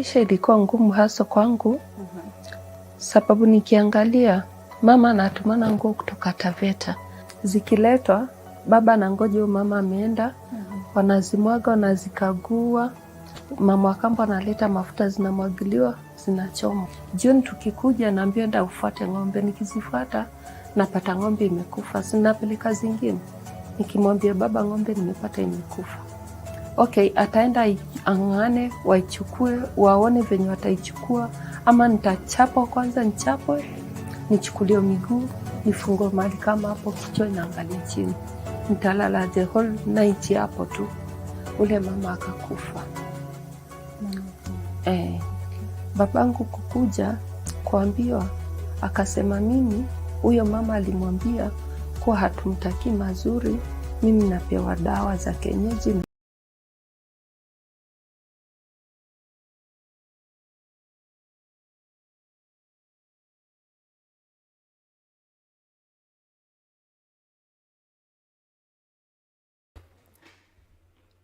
maisha ilikuwa ngumu hasa kwangu. Sababu nikiangalia mama anatumana nguo kutoka Taveta. Zikiletwa baba anangoja mama ameenda, wanazimwaga, wanazikagua. Mama wa kambo analeta mafuta, zinamwagiliwa, zinachomwa. Jioni tukikuja naambia nenda ufuate ng'ombe. Nikizifuata napata ng'ombe imekufa, sinapeleka zingine. Nikimwambia baba ng'ombe nimepata imekufa. Okay, ataenda angane, waichukue, waone venye wataichukua, ama nitachapa kwanza, nichapwe, nichukulie miguu, nifungue mahali kama hapo, kichwa inaangalia chini. Nitalala the whole night hapo tu. Ule mama akakufa. Babangu kukuja kuambiwa, akasema mimi, huyo mama alimwambia kuwa hatumtaki mazuri, mimi napewa dawa za kienyeji.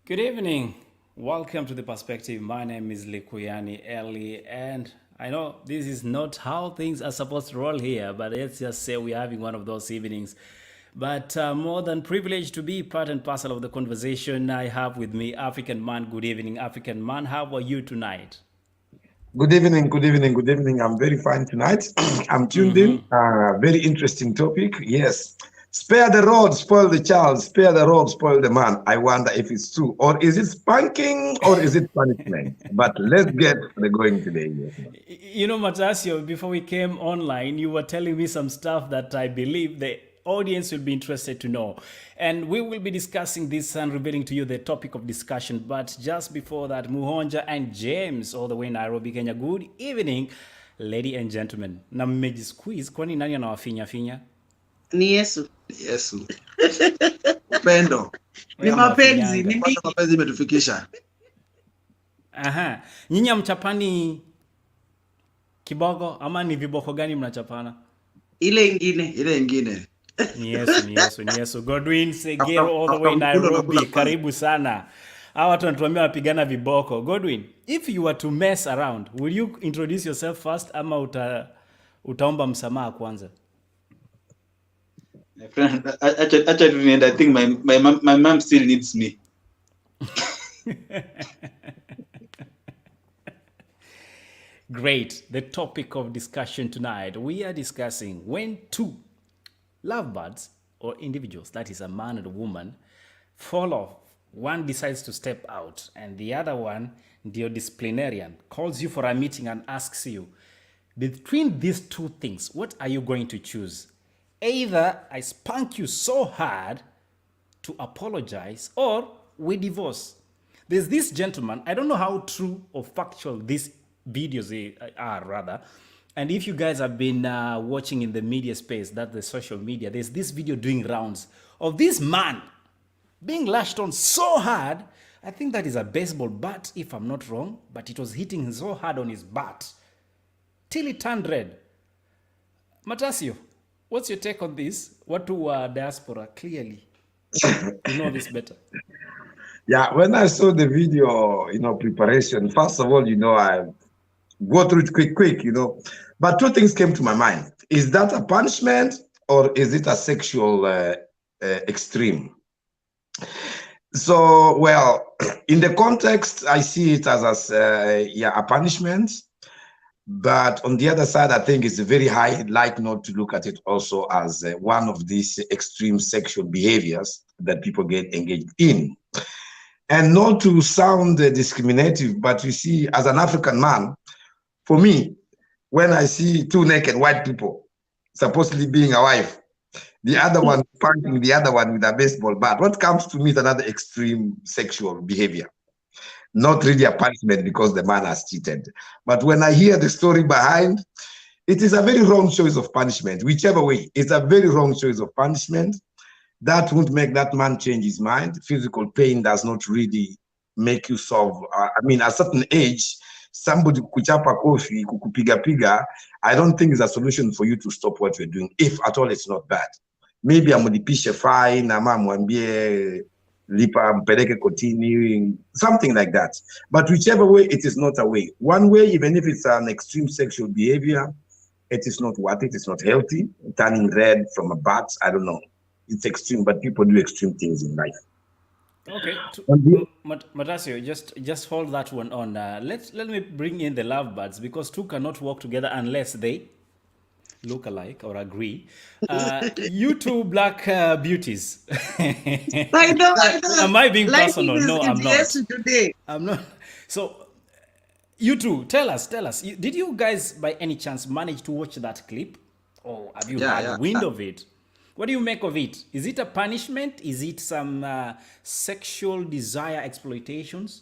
Good evening. Welcome to The Perspective. My name is Afrika Eli, and I know this is not how things are supposed to roll here, but let's just say we're having one of those evenings. But more than privileged to be part and parcel of the conversation, I have with me African Man. Good evening, African Man. How are you tonight? Good evening, good evening, good evening. I'm very fine tonight. I'm tuned in. Very interesting topic. Yes. Spare the rod, spoil the child. Spare the rod, spoil the man. I wonder if it's true. Or is it spanking or is it punishment? But let's get going today. You know, Matasio, before we came online, you were telling me some stuff that I believe the audience will be interested to know. And we will be discussing this and revealing to you the topic of discussion. But just before that, Muhonja and James, all the way in Nairobi, Kenya. Good evening, ladies and gentlemen. Na mmejisqueeze, kwani nani anawafinya finya? Ni Yesu. Yesu. Upendo. Ni mapenzi, ni mimi. Mapenzi imetufikisha. Aha. Nyinyi mchapani kiboko ama ni viboko gani mnachapana? Ile ingine. Ile ingine. Ni Yesu. Godwin Segero all the way in Nairobi. Karibu sana. Hawa watu wanatuambia wapigana viboko. Godwin, if you were to mess around, will you introduce yourself first ama utaomba msamaha kwanza? My friend, actually, I think my mom still needs me. Great. The topic of discussion tonight, we are discussing when two lovebirds or individuals, that is a man and a woman, fall off. One decides to step out and the other one, the disciplinarian, calls you for a meeting and asks you, between these two things, what are you going to choose? Either I spank you so hard to apologize or we divorce. There's this gentleman, I don't know how true or factual these videos are rather. And if you guys have been watching in the media space, that's the social media, there's this video doing rounds of this man being lashed on so hard. I think that is a baseball bat, if I'm not wrong, but it was hitting so hard on his bat till it turned red. Matasio, what's your take on this? What to diaspora clearly? You know this better. Yeah, when I saw the video, preparation, first of all, I go through it quick, But two things came to my mind. Is that a punishment or is it a sexual extreme? So, well, in the context, I see it as a punishment. But on the other side, I think it's a very high light note to look at it also as one of these extreme sexual behaviors that people get engaged in. And not to sound discriminative, but you see, as an African man, for me, when I see two naked white people supposedly being a wife, the other one punching the other one with a baseball bat, what comes to me is another extreme sexual behavior. Not really a punishment because the man has cheated. But when I hear the story behind, it is a very wrong choice of punishment. Whichever way, it's a very wrong choice of punishment. That won't make that man change his mind. Physical pain does not really make you solve. At a certain age, somebody kuchapa kofi, kukupiga, I don't think is a solution for you to stop what you're doing, if at all it's not bad. Maybe amlipishe fine, ama mwambie lipa mpeleke kotini, something like that. But whichever way, it is not a way. One way, even if it's an extreme sexual behavior, it is not worth it. It's not healthy. Turning red from a bat, I don't know. It's extreme, but people do extreme things in life. Okay, And Matasio, just hold that one on. Let me bring in the lovebirds, because two cannot work together unless they look alike or agree. You two black beauties. I know. Am I being Life personal? is No, I'm not. yes today. I'm not. So, you two, tell us. Did you guys, by any chance, manage to watch that clip, or have you had wind of it? What do you make of it? Is it a punishment? Is it some sexual desire exploitations?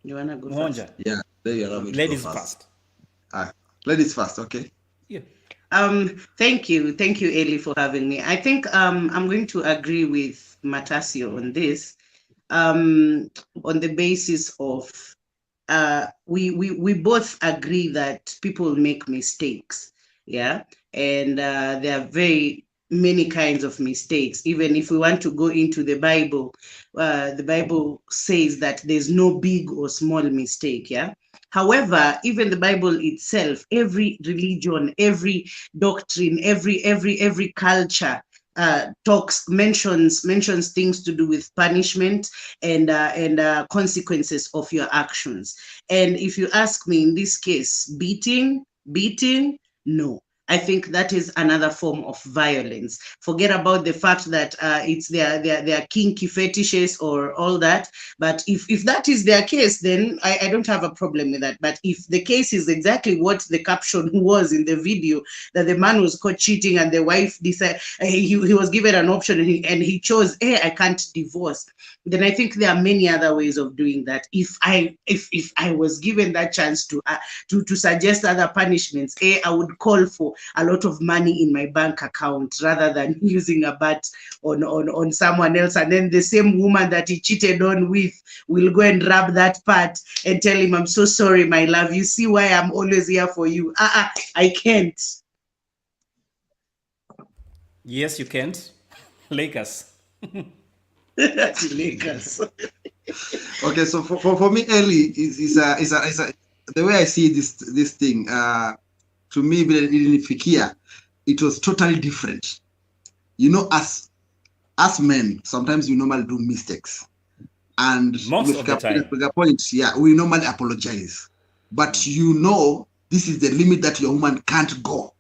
You wanna go Mwonja? first? Yeah, there you are. Ladies first. Ladies first, okay. Yeah. Thank you, Eli, for having me. I think I'm going to agree with Matasio on this, on the basis of we both agree that people make mistakes, yeah, and there are very many kinds of mistakes. Even if we want to go into the Bible says that there's no big or small mistake, yeah. However, even the Bible itself, every religion, every doctrine, every culture mentions things to do with punishment and consequences of your actions. And if you ask me, in this case, beating, no. I think that is another form of violence. Forget about the fact that it's their kinky fetishes or all that. But if that is their case, then I don't have a problem with that. But if the case is exactly what the caption was in the video, that the man was caught cheating and the wife decided he was given an option and he chose, I can't divorce, then I think there are many other ways of doing that. If I was given that chance to suggest other punishments, I would call for a lot of money in my bank account rather than using a bat on someone else, and then the same woman that he cheated on with will go and rub that part and tell him, I'm so sorry, my love, you see why I'm always here for you. I can't. Yes, you can't. Lakers. Lakers. Okay, so for me, Eli is the way I see this thing. To me, it was totally different. You know, as men, sometimes we normally do mistakes, and most of the time, we normally apologize. But you know, this is the limit that your woman can't go.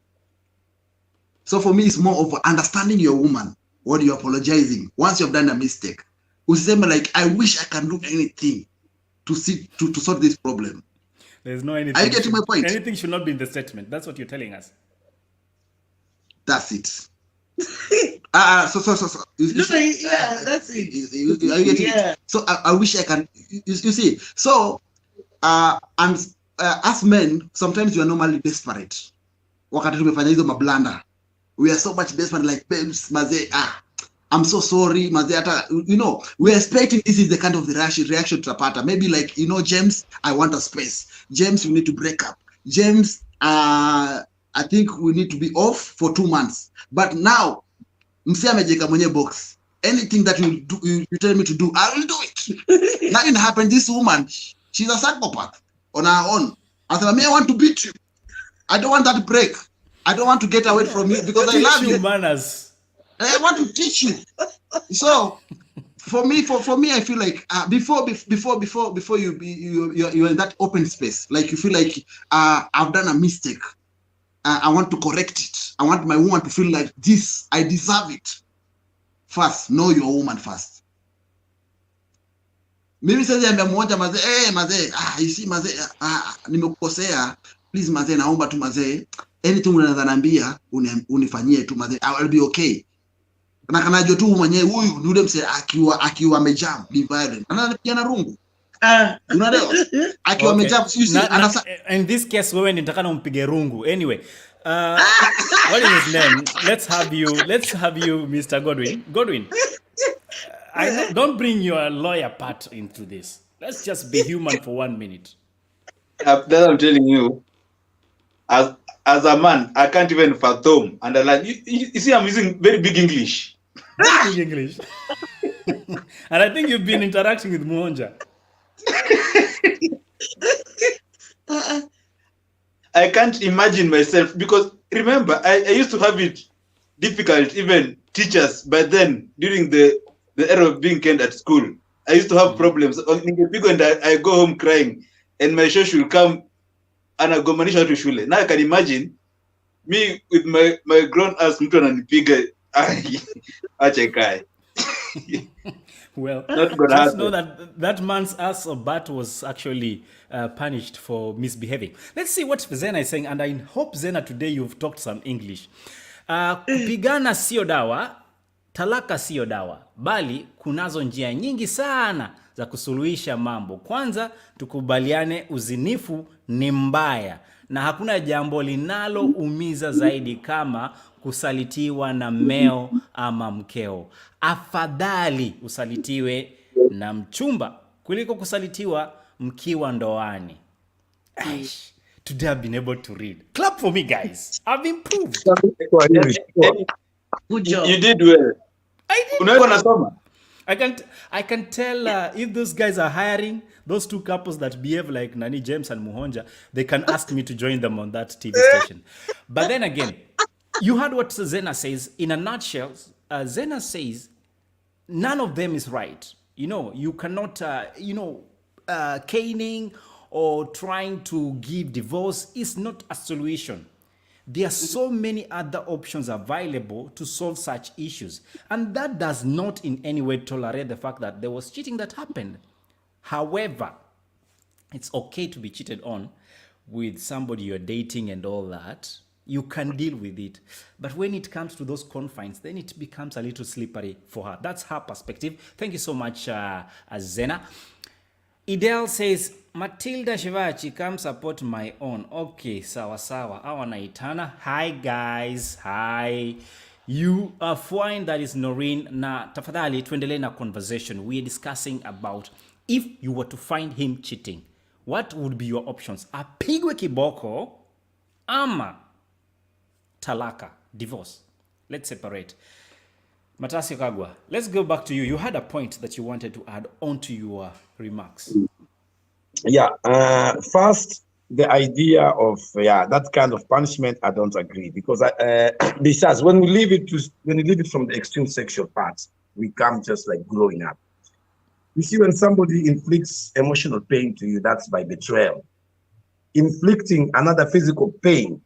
So for me, it's more of understanding your woman when you're apologizing. Once you've done a mistake, useme like, I wish I can do anything to sort this problem. There's no anything. Are you getting my point? Anything should not be in the statement. That's what you're telling us. That's it. So yeah, that's it. Are you getting it? So I wish I can. You see. So as men, sometimes we are normally desperate. Wakati tumefanya hizo mablanda, we are so much desperate, like, babes, maze, I'm so sorry, maze, you know, we're expecting this is the kind of the reaction to Tapata. Maybe like, you know, James, I want a space. James, we need to break up. James, I think we need to be off for 2 months. But now, mse amejeka mwenye box. Anything that you tell me to do, I will do it. Nothing happened. This woman, she's a psychopath on her own. I said, I want to beat you. I don't want that to break. I don't want to get away from you because I love you. Manners. I want to teach you. So, for me, I feel like before you're in that open space, like you feel like I've done a mistake. I want to correct it. I want my woman to feel like this. I deserve it. First, know your woman first. Maybe say mmoja maze, you see maze, nimekukosea. Please maze, naomba tu maze, anything unaweza niambia unifanyie tu maze, I will be okay. Na kanajua tu mwenyewe huyu ni ule mse akiwa amejam ni violent. Anapiga na rungu. Unaelewa? Akiwa amejam in this case wewe nitakana umpige rungu. Anyway, what is his name? Let's have you Mr. Godwin. Don't bring your lawyer part into this. Let's just be human for 1 minute. That I'm telling you, as a man, I can't even fathom. And you see, I'm using very big English. Very good English. And I think you've been interacting with Muonja. I can't imagine myself, because remember, I used to have it difficult, even teachers, by then, during the era of being canned at school. I used to have problems. And I go home crying, and my church will come and I go manisha to shule. Now I can imagine me with my grown ass mtu ananipiga. Ache kai. Well, Not gonna just happen. know that man's ass or butt was actually punished for misbehaving. Let's see what Zena is saying, and I hope, Zena, today you've talked some English. Kupigana sio dawa, talaka sio dawa, bali kunazo njia nyingi sana za kusuluhisha mambo. Kwanza, tukubaliane uzinifu ni mbaya, na hakuna jambo linaloumiza zaidi kama kusalitiwa na mmeo ama mkeo. Afadhali usalitiwe na mchumba kuliko kusalitiwa mkiwa ndoani. Aish, today I've been able to read. Clap for me, guys. I've improved. Good job. You did well. I did Unaweza well. nasoma? I can tell if those guys are hiring those two couples that behave like Nani James and Muhonja, they can ask me to join them on that TV station. But then again, you heard what Zena says. In a nutshell, Zena says none of them is right. You know, you cannot, caning or trying to give divorce is not a solution. There are so many other options available to solve such issues. And that does not in any way tolerate the fact that there was cheating that happened. However, it's okay to be cheated on with somebody you're dating and all that. You can deal with it. But when it comes to those confines, then it becomes a little slippery for her. That's her perspective. Thank you so much, Zena. Idel says, Matilda Shivachi, come support my own. Okay, sawa sawa. Awa naitana. Hi guys. Hi. You find that is Noreen. Na tafadhali tuendelee na conversation. We are discussing about if you were to find him cheating, what would be your options? Apigwe kiboko ama talaka, divorce. Let's separate. Matasi Kagwa, let's go back to you. You had a point that you wanted to add on to your remarks. Yeah. First, the idea of that kind of punishment, I don't agree, because besides, when we leave it from the extreme sexual parts, we come just like growing up. You see, when somebody inflicts emotional pain to you, that's by betrayal. Inflicting another physical pain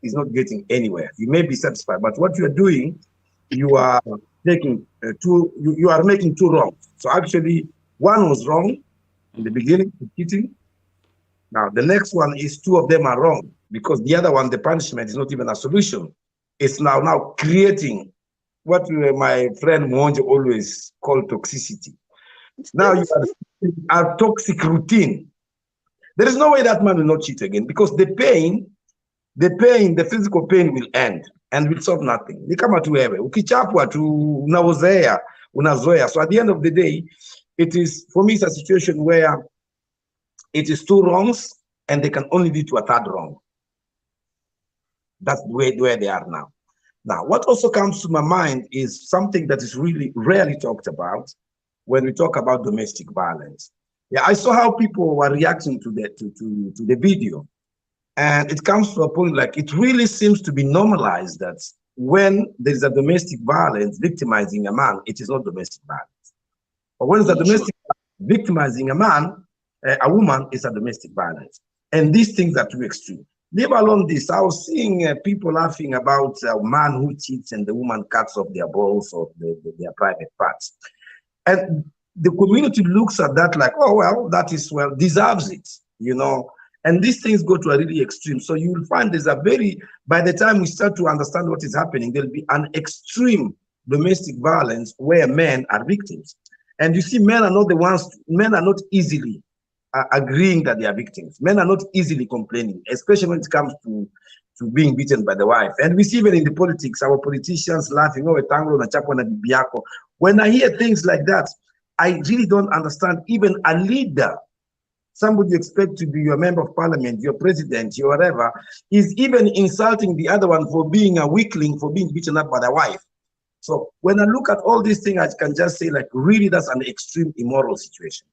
is not getting anywhere. You may be satisfied, but what you are doing, you are taking you are making two wrongs. So actually, one was wrong in the beginning, cheating. Now the next one is two of them are wrong, because the other one, the punishment, is not even a solution. It's now creating what my friend Mwonje always called toxicity. Now you are a toxic routine. There is no way that man will not cheat again, because the physical pain will end and will solve nothing. Ni kama tu wewe ukichapwa tu unazoea. So at the end of the day, it is, for me, it's a situation where it is two wrongs and they can only lead to a third wrong. That's where they are now. Now, what also comes to my mind is something that is really rarely talked about when we talk about domestic violence. Yeah, I saw how people were reacting to the video. And it comes to a point like it really seems to be normalized that when there is a domestic violence victimizing a man, it is not domestic violence. But when it's a domestic victimizing a man, a woman, is a domestic violence. And these things are too extreme. Leave alone this. I was seeing people laughing about a man who cheats and the woman cuts off their balls or their private parts. And the community looks at that like, oh, well, that is, well, deserves it, you know. And these things go to a really extreme. So you will find there's by the time we start to understand what is happening, there'll be an extreme domestic violence where men are victims. And you see, men are not easily agreeing that they are victims. Men are not easily complaining, especially when it comes to being beaten by the wife. And we see even in the politics, our politicians laughing, oh, tango na chapo na bibi yako. When I hear things like that, I really don't understand. Even a leader, somebody you expect to be your member of parliament, your president, your whatever, is even insulting the other one for being a weakling, for being beaten up by the wife. So when I look at all these things, I can just say, like, really, that's an extreme immoral situation.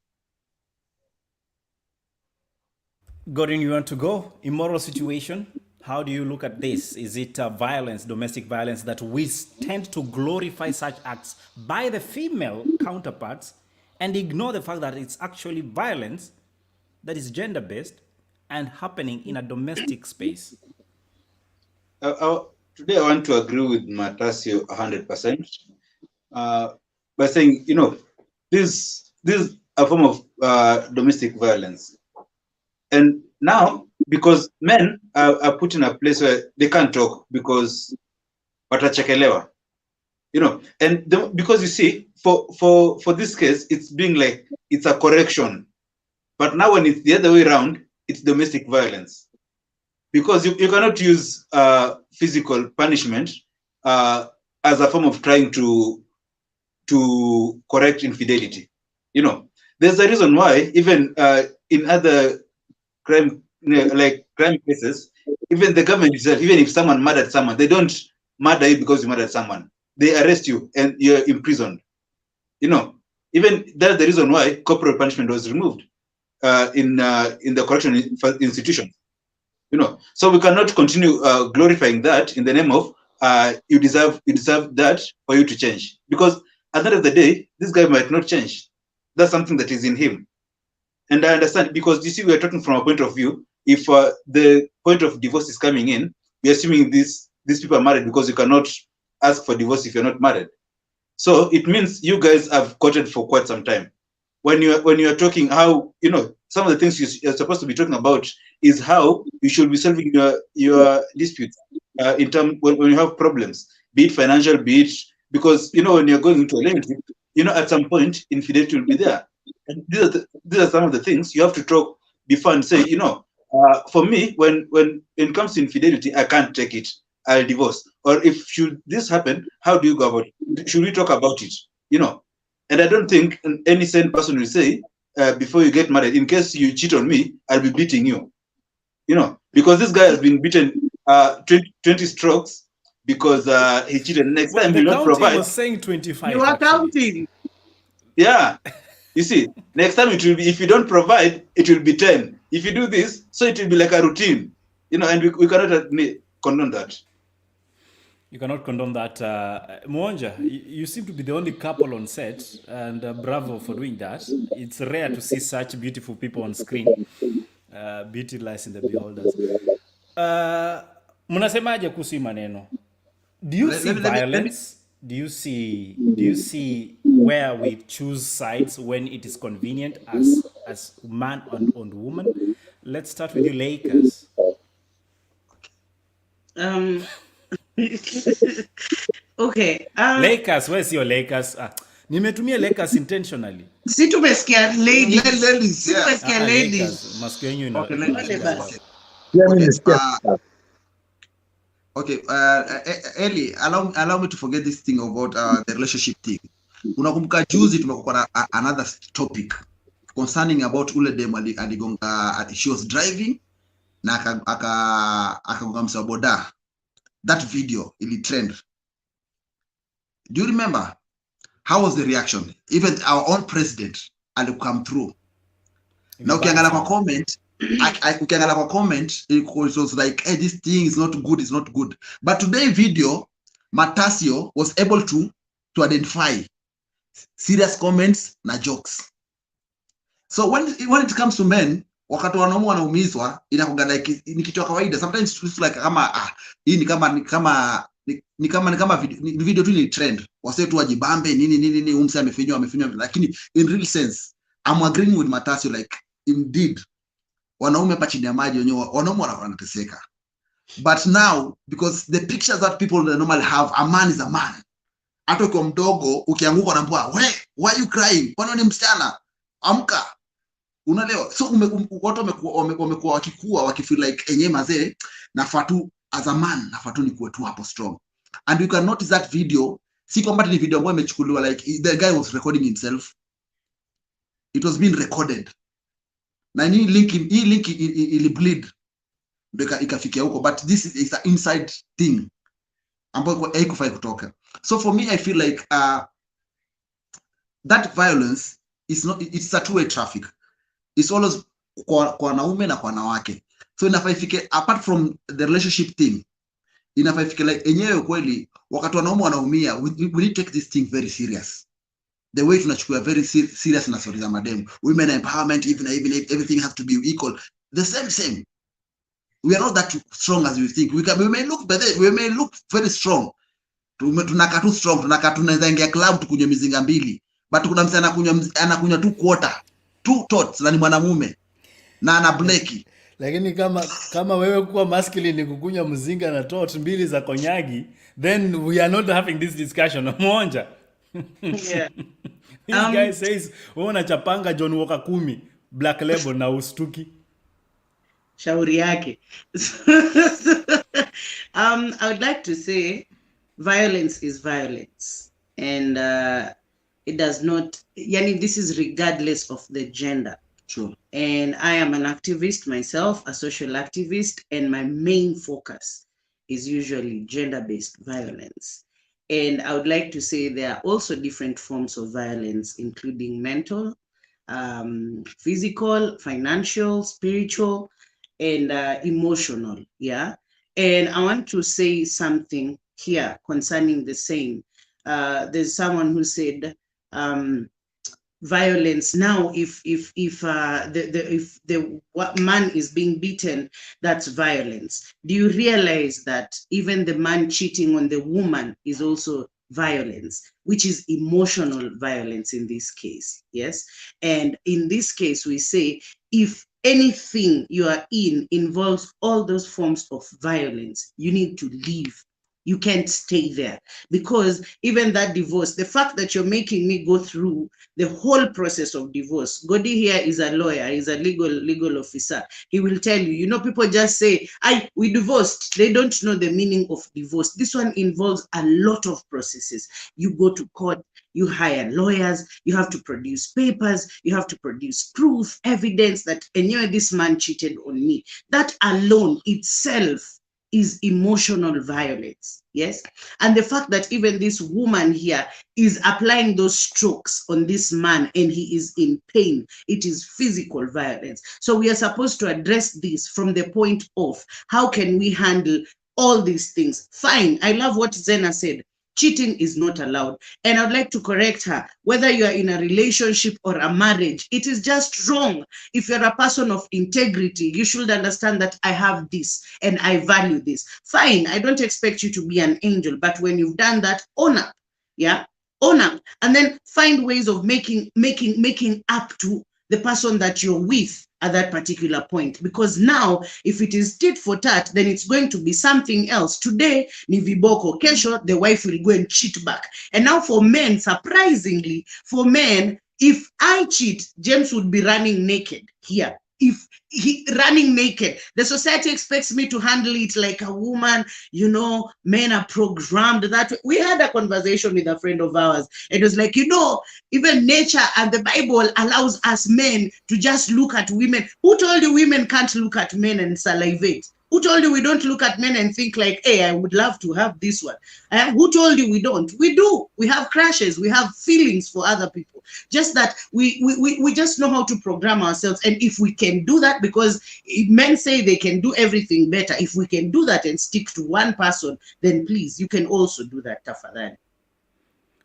Gordon, you want to go? Immoral situation? How do you look at this? Is it violence, domestic violence, that we tend to glorify such acts by the female counterparts and ignore the fact that it's actually violence that is gender-based and happening in a domestic space? Today I want to agree with Matasio 100%, by saying, this is a form of domestic violence. And now, because men are put in a place where they can't talk because watachekelewa, and because you see, for this case, it's being like, it's a correction. But now when it's the other way around, it's domestic violence. Because you cannot use physical punishment as a form of trying to correct infidelity. There's a reason why even in other crime cases, even the government itself, even if someone murdered someone, they don't murder you because you murdered someone. They arrest you and you're imprisoned. Even that's the reason why corporal punishment was removed in the correctional institution. So we cannot continue glorifying that in the name of you deserve that for you to change. Because at the end of the day, this guy might not change. That's something that is in him. And I understand, because you see, we are talking from a point of view. If the point of divorce is coming in, we're assuming these people are married, because you cannot ask for divorce if you're not married. So it means you guys have courted for quite some time. When you are talking how, some of the things you're supposed to be talking about is how you should be solving your disputes in terms when you have problems, be it financial, be it, because when you're going into a relationship, at some point infidelity will be there. And these are some of the things you have to talk before and say, for me, when it comes to infidelity, I can't take it. I'll divorce. Or if should this happen, how do you go about it? Should we talk about it? And I don't think any sane person will say, before you get married, in case you cheat on me, I'll be beating you. Because this guy has been beaten 20 strokes because he cheated. Next time he will not provide. He was saying 25. You are counting. Yeah. You see, next time it will be, if you don't provide, it will be 10. If you do this, so it will be like a routine. And we cannot condone that. You cannot condone that. Mwonja, you seem to be the only couple on set, and bravo for doing that. It's rare to see such beautiful people on screen. Beauty lies in the beholders. Mnasemaje kuhusu maneno? Do you see violence? Do you see where we choose sides when it is convenient as man and woman? Let's start with you, Lakers. Okay. Lakers, where's your Lakers? Nimetumia Lakers intentionally. Si tumesikia ladies. Ladies, Si tumesikia ladies. Masikio yenu Okay, Eli, allow me to forget this thing about the relationship thing. Unakumbuka juzi tumekuwa na another topic concerning about ule dem aligonga, she was driving na akagonga msaboda. That video ili trend. Do you remember? How was the reaction? Even our own president come through. Now ukiangalia kwa comment, ukiangalia kwa comment, it was like, hey, this thing is not good, it's not good. But today video, Matasio was able to identify serious comments na jokes. So when it comes to men, wakati wanaume wanaumizwa, inakuwa like ni kitu ya kawaida. Sometimes it's like kama hii ni kama video tu ni trend. Wase tu wajibambe nini umse amefinywa, lakini in real sense I'm agreeing with Matasio, like indeed wanaume hapa chini ya maji wenyewe wanaume wanateseka. But now, because the pictures that people normally have, a man is a man. Hata ukiwa mdogo ukianguka unaambiwa, why are you crying? Kwani ni msichana? Amka. Unaelewa? So watu wamekuwa wakikua wakifeel like enyewe mazee nafatu as a man nafatu ni kuwe tu hapo strong. And you can notice that video, si kwamba ni video ambayo imechukuliwa like the guy was recording himself. It was being recorded. Na hii link ili bleed ndio ikafikia huko, but this is an inside thing ambayo haikufai kutoka. So for me I feel like that violence is not, it's a two-way traffic. It's always kwa wanaume na kwa wanawake. So inafaa ifike, apart from the relationship thing, inafaa ifike like enyewe kweli wakati wanaume wanaumia, we need to take this thing very serious. The way tunachukua very serious na stories za madem, women empowerment, even everything has to be equal. The same. We are not that strong as you think. We may look better, we may look very strong. Tunakaa tu strong, tunakaa tunaweza ingia club tukunywe mizinga mbili, but kuna mtu anakunywa tu quarter, two tots, na ni mwanamume na ana bleki. Lakini kama wewe kuwa masculine ni kukunywa mzinga na tot mbili za konyagi, then we are not having this discussion. Mwonja. Yeah. This guy says wewe unachapanga John Walker 10 Black Label na ustuki. Shauri yake. I would like to say violence is violence, and it does not, yani this is regardless of the gender. Sure. And I am an activist myself, a social activist, and my main focus is usually gender-based violence. And I would like to say there are also different forms of violence, including mental, physical, financial, spiritual, and emotional. Yeah. And I want to say something here concerning the same. There's someone who said, violence now, if the man is being beaten, that's violence. Do you realize that even the man cheating on the woman is also violence, which is emotional violence in this case? Yes. And in this case, we say if anything you are in involves all those forms of violence, you need to leave. You can't stay there, because even that divorce, the fact that you're making me go through the whole process of divorce. Godi here is a lawyer, he's a legal officer. He will tell you, you know, people just say, we divorced. They don't know the meaning of divorce. This one involves a lot of processes. You go to court, you hire lawyers, you have to produce papers, you have to produce proof, evidence that anyway, this man cheated on me. That alone itself is emotional violence. Yes. And the fact that even this woman here is applying those strokes on this man and he is in pain, it is physical violence. So we are supposed to address this from the point of how can we handle all these things. Fine. I love what Zena said. Cheating is not allowed. And I'd like to correct her. Whether you are in a relationship or a marriage, it is just wrong. If you're a person of integrity, you should understand that I have this and I value this. Fine, I don't expect you to be an angel, but when you've done that, own up. Yeah, own up. And then find ways of making up to the person that you're with at that particular point. Because now, if it is tit for tat, then it's going to be something else. Today, ni viboko. Kesho, the wife will go and cheat back. And now for men, surprisingly, for men, if I cheat, James would be running naked here. If he running naked, the society expects me to handle it like a woman. You know, men are programmed that way. We had a conversation with a friend of ours. It was like, you know, even nature and the Bible allows us men to just look at women. Who told you women can't look at men and salivate? Who told you we don't look at men and think like, hey, I would love to have this one? Who told you we don't? We do. We have crushes. We have feelings for other people. Just that we just know how to program ourselves. And if we can do that, because men say they can do everything better, if we can do that and stick to one person, then please, you can also do that, tafadhali.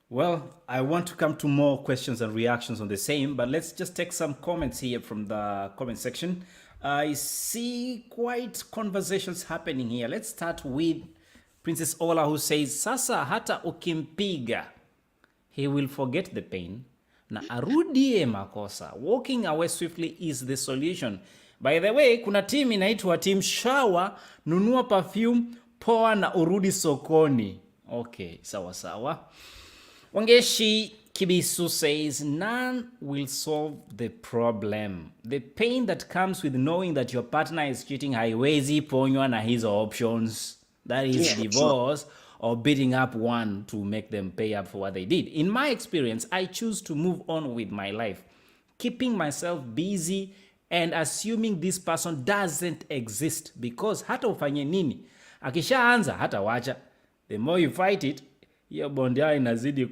Well, I want to come to more questions and reactions on the same, but let's just take some comments here from the comment section. I see quite conversations happening here. Let's start with Princess Ola, who says, sasa hata ukimpiga, he will forget the pain na arudie makosa. Walking away swiftly is the solution. By the way, kuna team inaitwa Team Shower, nunua perfume, poa na urudi sokoni. Okay, sawa sawa. Wangeshi Kibisu says, none will solve the problem. The pain that comes with knowing that your partner is cheating haiwezi ponywa na hizo options. That is divorce or beating up one to make them pay up for what they did. In my experience, I choose to move on with my life, keeping myself busy and assuming this person doesn't exist, because hata ufanye nini, akishaanza hata wacha. The more you fight it, hiyo bond yao inazidi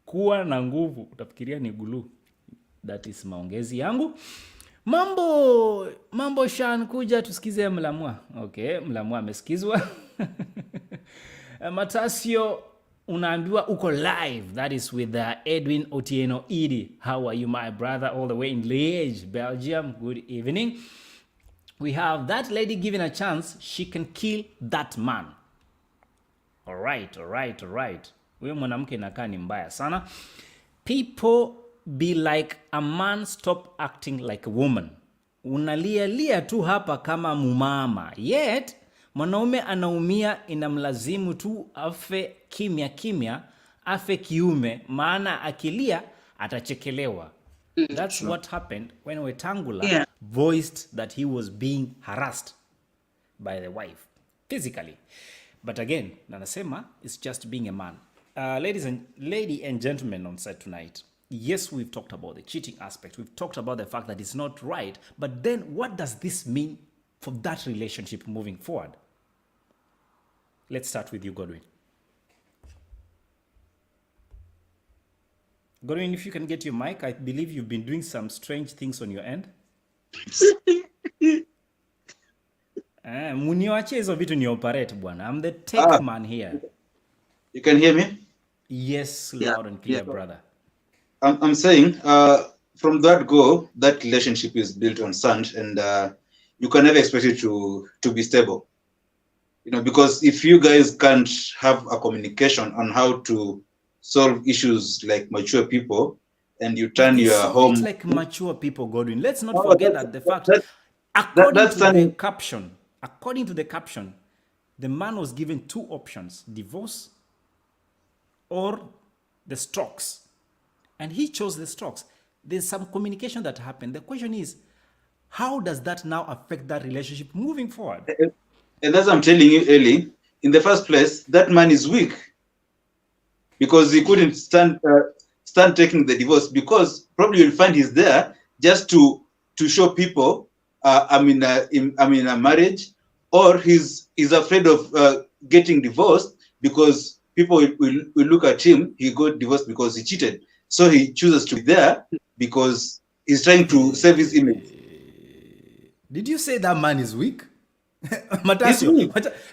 kuwa na nguvu. Utafikiria ni glue. That is maongezi yangu. Mambo Shan, kuja tusikize Mlamwa. Okay, Mlamwa amesikizwa. Matasio, unaambiwa uko live. That is with Edwin Otieno Idi. How are you, my brother, all the way in Liège, Belgium? Good evening. We have that lady given a chance. She can kill that man. All right. Huyo mwanamke inakaa ni mbaya sana. People be like a man, stop acting like a woman. Unalia tu hapa kama mumama. Yet mwanaume anaumia, inamlazimu tu afe kimya, afe kiume, maana akilia atachekelewa. That's what happened when Wetangula voiced that he was being harassed by the wife physically. But again, nanasema it's just being a man. Lady and gentlemen on set tonight, yes, we've talked about the cheating aspect. We've talked about the fact that it's not right. But then what does this mean for that relationship moving forward? Let's start with you, Godwin. Godwin, if you can get your mic, I believe you've been doing some strange things on your end. Munioache hizo vitu ni operate bwana. I'm the tech man here. You can hear me? Yes, loud and clear, brother. I'm saying, from that go, that relationship is built on sand, and you can never expect it to be stable. Because if you guys can't have a communication on how to solve issues like mature people, and you turn your home... It's like mature people, Godwin. Let's not forget that the fact, according to the caption, the man was given two options, divorce or the stocks. And he chose the stocks. There's some communication that happened. The question is, how does that now affect that relationship moving forward? And as I'm telling you, Eli, in the first place, that man is weak. Because he couldn't stand taking the divorce, because probably you'll find he's there just to show people I'm in a marriage, or he's afraid of getting divorced because people will look at him. He got divorced because he cheated, so he chooses to be there because he's trying to save his image. Did you say that man is weak? Matasio,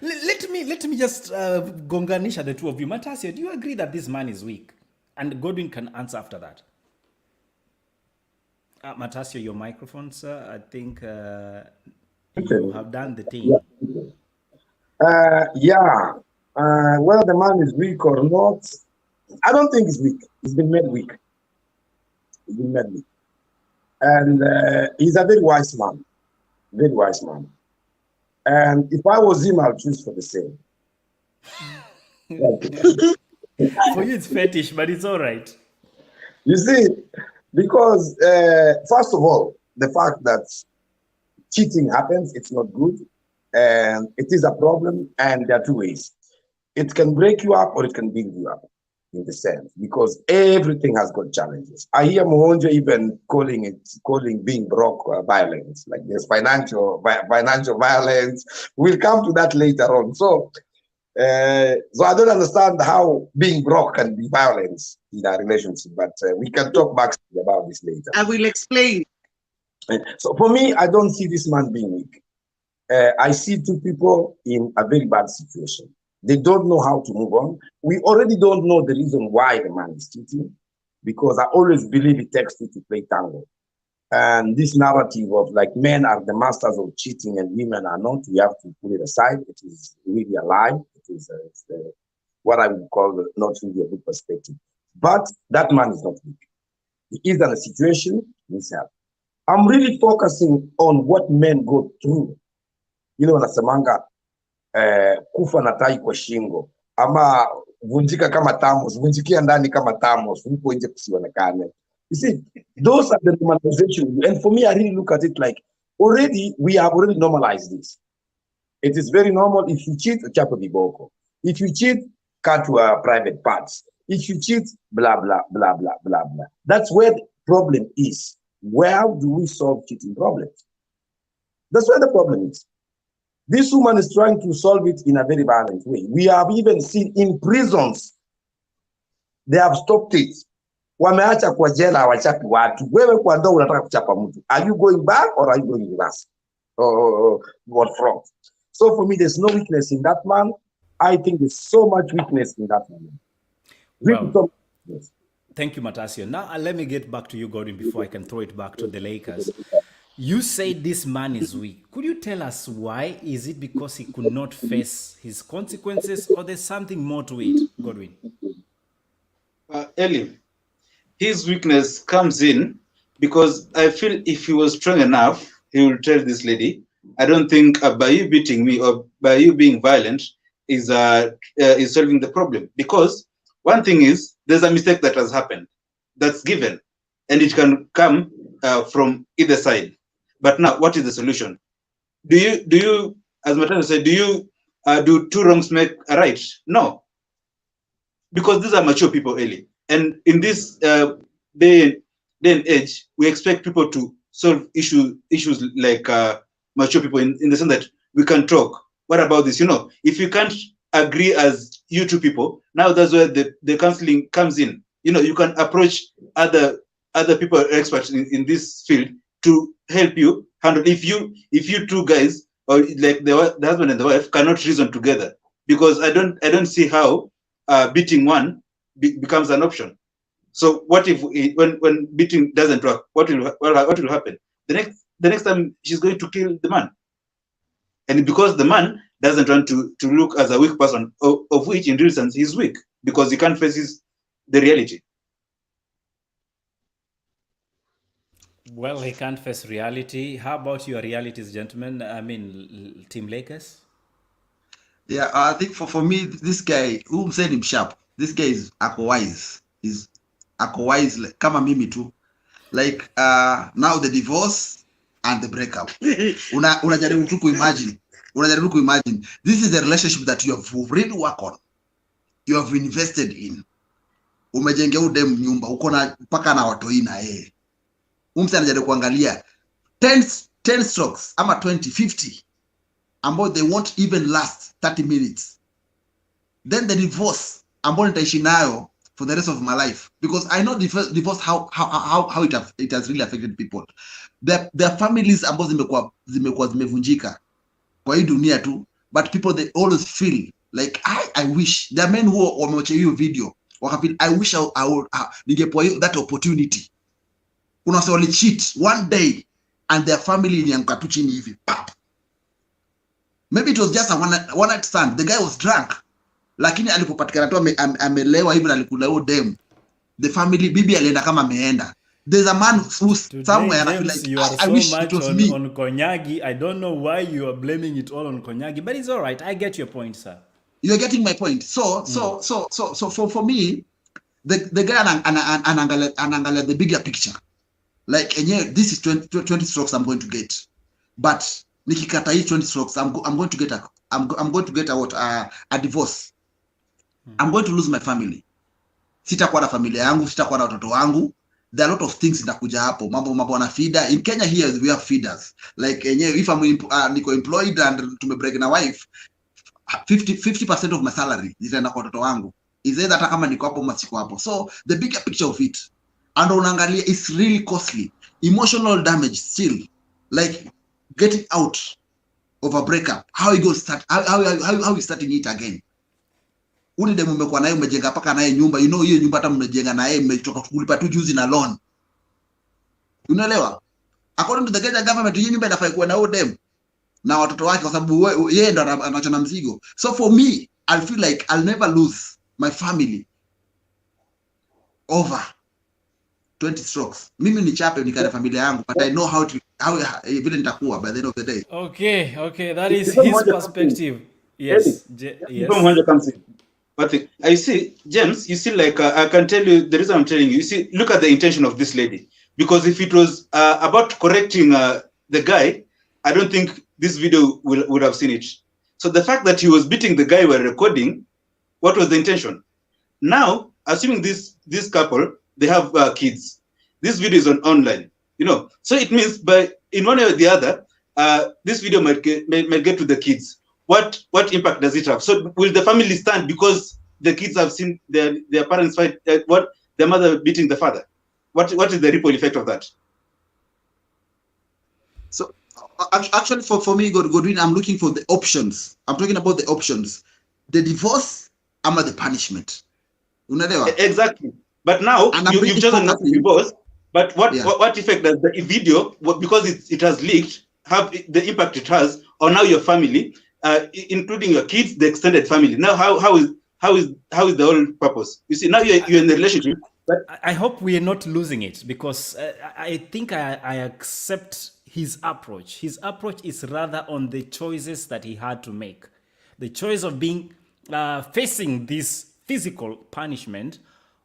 let me just gonganisha the two of you. Matasio, do you agree that this man is weak? And Godwin can answer after that. Matasio, your microphone, sir. I think you have done the thing. Whether the man is weak or not, I don't think he's weak. He's been made weak. And he's a very wise man. And if I was him, I'll choose for the same. For you, it's fetish, but it's all right. You see, because first of all, the fact that cheating happens, it's not good, and it is a problem. And there are two ways: it can break you up, or it can build you up. In the sense, because everything has got challenges. I hear Mohonjo even calling being broke violence. Like there's financial violence. We'll come to that later on. So I don't understand how being broke can be violence in a relationship, but we can talk back about this later. I will explain. So for me, I don't see this man being weak. I see two people in a very bad situation. They don't know how to move on. We already don't know the reason why the man is cheating, because I always believe it takes two to play tango. And this narrative of like men are the masters of cheating and women are not, we have to put it aside. It is really a lie. It is what I would call not really a good perspective. But that man is not weak. He is in a situation, he needs help. I'm really focusing on what men go through. Nasemanga, kufa na tai kwa shingo, ama vunjika kama tamos, vunjikia ndani kama tamos, upo nje kusionekane. You see, those are the normalization. And for me, I really look at it like, we have already normalized this. It is very normal. If you cheat, chapa Kiboko. If you cheat, cut to private parts. If you cheat, blah, blah, blah, blah, blah, blah. That's where the problem is. Where do we solve cheating problems? That's where the problem is. This woman is trying to solve it in a very violent way. We have even seen in prisons, they have stopped it. Wameacha kwa jela hawachapi watu. Wewe kwa ndoa unataka kuchapa mtu. Are you going back or are you going reverse? What from? So for me, there's no weakness in that man. I think there's so much weakness in that man. Well, thank you, Matasio. Now let me get back to you, Gordon, before I can throw it back to the Lakers. You say this man is weak. Could you tell us why? Is it because he could not face his consequences, or there's something more to it, Godwin? Eli, his weakness comes in because I feel if he was strong enough, he will tell this lady, I don't think by you beating me or by you being violent is solving the problem. Because one thing is, there's a mistake that has happened, that's given, and it can come from either side. But now, what is the solution? Do you, as Matano said, do you do two wrongs make a right? No, because these are mature people, Eli, and in this day and age, we expect people to solve issues like mature people in the sense that we can talk. What about this? You know, if you can't agree as you two people, now that's where the counseling comes in. You know, you can approach other people, experts in this field, to help you handle. If you two guys, or like the husband and the wife, cannot reason together, because I don't see how beating one becomes an option. So what if when beating doesn't work? What will happen? The next time she's going to kill the man, and because the man doesn't want to look as a weak person, of which in real sense he's weak, because he can't face the reality. Well, he can't face reality. How about your realities, gentlemen? I mean, Team Lakers? Yeah, I think for me, this guy, who said him sharp, this guy is ako-wise. He's ako-wise, like, kama mimi too. Like, now the divorce and the breakup. Unajaribu tu kuimagine. This is the relationship that you have really worked on. You have invested in. Umejengea udem nyumba, uko na mpaka na watoi na yeye. Umse anajaribu kuangalia 10 strokes ama 20, 50 ambao they won't even last 30 minutes. Then the divorce ambao nitaishi nayo for the rest of my life, because I know divorce how it has really affected people. Their families ambao zimekuwa zimevunjika kwa hii dunia tu, but people, they always feel like I wish. There are men who wamewacha hiyo video wakafeel I wish I would ningepewa that opportunity. Kuna wale cheat one day and their family ilianguka tu chini hivi. Maybe it was just a one night stand. The guy was drunk, lakini alipopatikana tu amelewa hivi na alikula huo dem, the family, bibi alienda kama ameenda. There's a man who's somewhere, and I feel like you are I so wish much it was me. on Konyagi. I don't know why you are blaming it all on Konyagi, but it's all right. I get your point, sir. You're getting my point. So for me, the guy anangalia the bigger picture. Like, this is 20 strokes I'm going to get, but nikikata hii 20 strokes, I'm going to get a divorce. I'm going to lose my family. Sitakuwa na familia yangu, sitakuwa na watoto wangu. There are a lot of things inakuja hapo. Mambo na feeder. In Kenya here we have feeders. Like, if I'm niko employed and tumebreak na wife, 50% of my salary zitaenda kwa watoto wangu. Is either hata kama niko hapo masiko hapo. So the bigger picture of it, and unaangalia, it's really costly. Emotional damage still, like getting out of a breakup. How you go start? How you starting it again? Uni demu umekuwa naye, umejenga paka naye nyumba, you know hiyo nyumba hata mmejenga naye, mmetoka kulipa tu juzi na loan. Unaelewa? According to the Kenya government, hiyo nyumba inafaa kuwa na huo demu na watoto wake, kwa sababu yeye ndo anachana mzigo. So for me, I feel like I'll never lose my family over 20 strokes. Mimi ni chape nikana familia yangu, but I know how vile nitakuwa by the end of the day. Okay, that is his perspective. Yes. Yes. Comes in. But I see, James, you see, like, I can tell you the reason I'm telling you, see, look at the intention of this lady. Because if it was about correcting the guy, I don't think this video would have seen it. So the fact that he was beating the guy while recording, what was the intention? Now, assuming this couple, they have kids. This video is online, you know. So it means in one way or the other, this video might get to the kids. What impact does it have? So will the family stand because the kids have seen their parents fight? What their mother beating the father? What is the ripple effect of that? So actually, for me, Godwin, I'm looking for the options. I'm talking about the options. The divorce, ama the punishment. Unaelewa? Exactly. But now you've chosen not to divorce. But what effect does the video, because it has leaked, have the impact it has on now your family, including your kids, the extended family? Now how is the whole purpose? You see, now you're in a relationship. But I hope we are not losing it, because I think I accept his approach. His approach is rather on the choices that he had to make. The choice of being facing this physical punishment,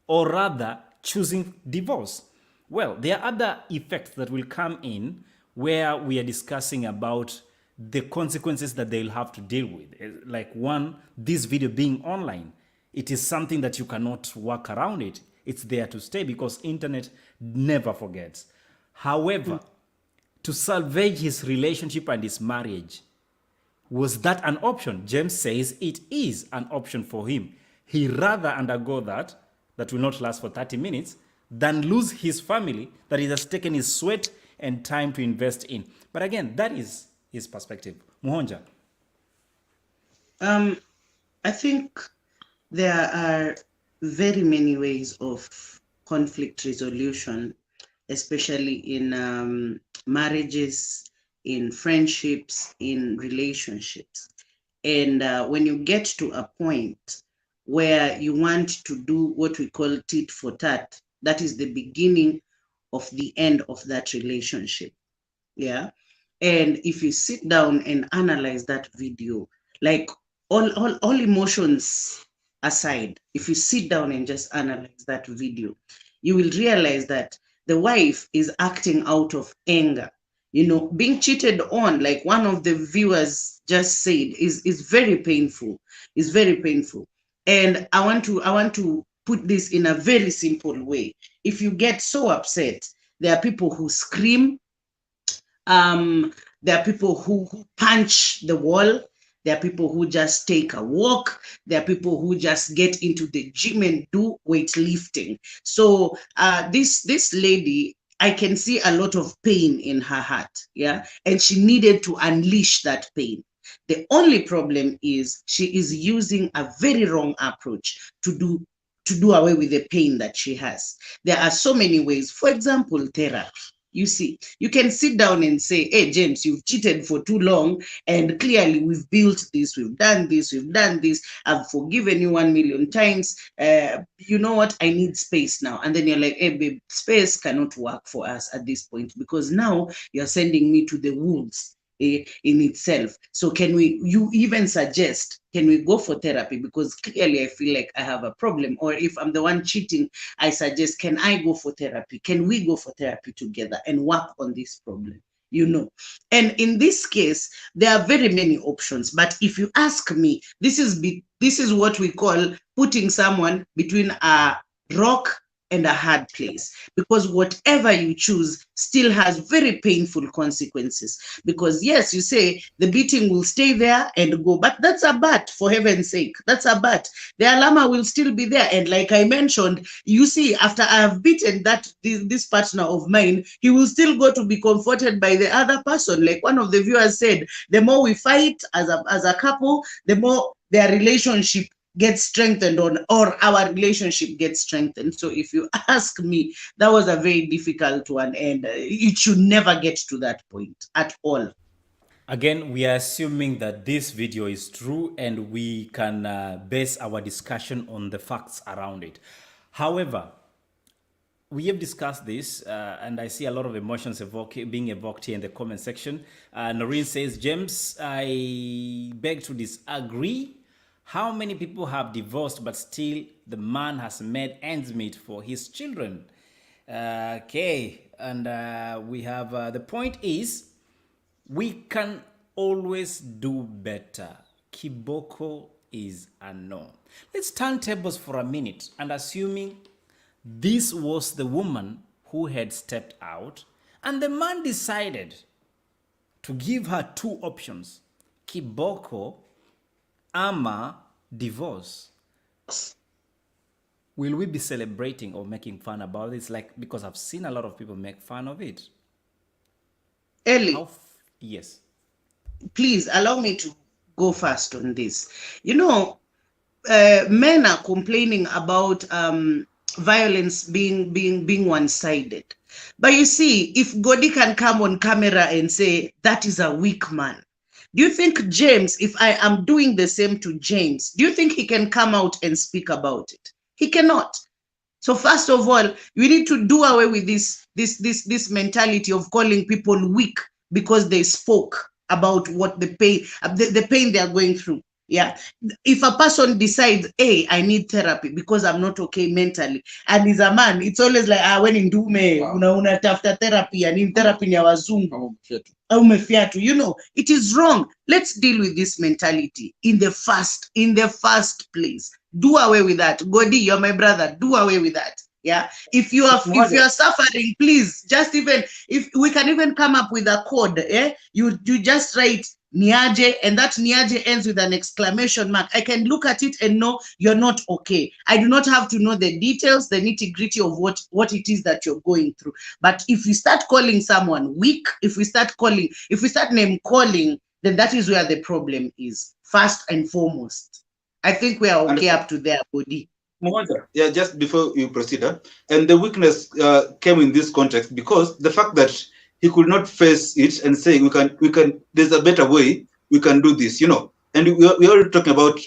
or rather choosing divorce. Well, there are other effects that will come in where we are discussing about the consequences that they'll have to deal with. Like one, this video being online. It is something that you cannot work around it. It's there to stay because internet never forgets. However, to salvage his relationship and his marriage, was that an option? James says it is an option for him. He rather undergo that will not last for 30 minutes, than lose his family that he has taken his sweat and time to invest in. But again, that is his perspective. Muhonja. I think there are very many ways of conflict resolution, especially in marriages, in friendships, in relationships. And when you get to a point where you want to do what we call tit for tat, that is the beginning of the end of that relationship. Yeah. And if you sit down and analyze that video, like all emotions aside, if you sit down and just analyze that video, you will realize that the wife is acting out of anger. You know, being cheated on, like one of the viewers just said, is very painful. Is very painful. And I want to put this in a very simple way. If you get so upset, there are people who scream. There are people who punch the wall. There are people who just take a walk. There are people who just get into the gym and do weightlifting. So this lady, I can see a lot of pain in her heart, yeah, and she needed to unleash that pain. The only problem is she is using a very wrong approach to do away with the pain that she has. There are so many ways. For example, therapy. You see, you can sit down and say, hey, James, you've cheated for too long, and clearly we've built this, we've done this, I've forgiven you 1 million times. You know what? I need space now. And then you're like, hey, babe, space cannot work for us at this point, because now you're sending me to the wolves in itself. So you even suggest, can we go for therapy? Because clearly I feel like I have a problem. Or if I'm the one cheating, I suggest, can I go for therapy? Can we go for therapy together and work on this problem? You know, and in this case, there are very many options. But if you ask me, this is what we call putting someone between a rock and a hard place, because whatever you choose still has very painful consequences. Because yes, you say the beating will stay there and go, but that's a but, for heaven's sake, that's a but. The alarma will still be there. And like I mentioned, you see, after I have beaten this partner of mine, he will still go to be comforted by the other person. Like one of the viewers said, the more we fight as a couple, the more their relationship gets strengthened or our relationship gets strengthened. So if you ask me, that was a very difficult one, and it should never get to that point at all. Again, we are assuming that this video is true and we can base our discussion on the facts around it. However, we have discussed this and I see a lot of emotions being evoked here in the comment section. Noreen says, James, I beg to disagree. How many people have divorced but still the man has made ends meet for his children? Okay, and we have the point is, we can always do better. Kiboko is a no. Let's turn tables for a minute and assuming this was the woman who had stepped out and the man decided to give her two options, Kiboko ama divorce, will we be celebrating or making fun about this? Like, because I've seen a lot of people make fun of it. Eli, Yes. please allow me to go first on this. You know, men are complaining about violence being one-sided. But you see, if Godi can come on camera and say that is a weak man, do you think James, if I am doing the same to James, do you think he can come out and speak about it? He cannot. So first of all, we need to do away with this mentality of calling people weak because they spoke about what the pain they are going through. Yeah. If a person decides, hey, I need therapy because I'm not okay mentally, and he's a man, it's always like, when in dume, una after therapy, and in therapy ni ya wazungu. You know, it is wrong. Let's deal with this mentality in the first place. Do away with that. Godi, you're my brother. Do away with that. Yeah. If you are suffering, please just even if we can even come up with a code. You just write Niaje, and that Niaje ends with an exclamation mark. I can look at it and know you're not okay. I do not have to know the details, the nitty-gritty of what it is that you're going through. But if we start calling someone weak, if we start name calling, then that is where the problem is. First and foremost, I think we are okay up to their body. Yeah, just before you proceed, and the weakness came in this context because the fact that he could not face it and say we can there's a better way, we can do this, you know. And we're already talking about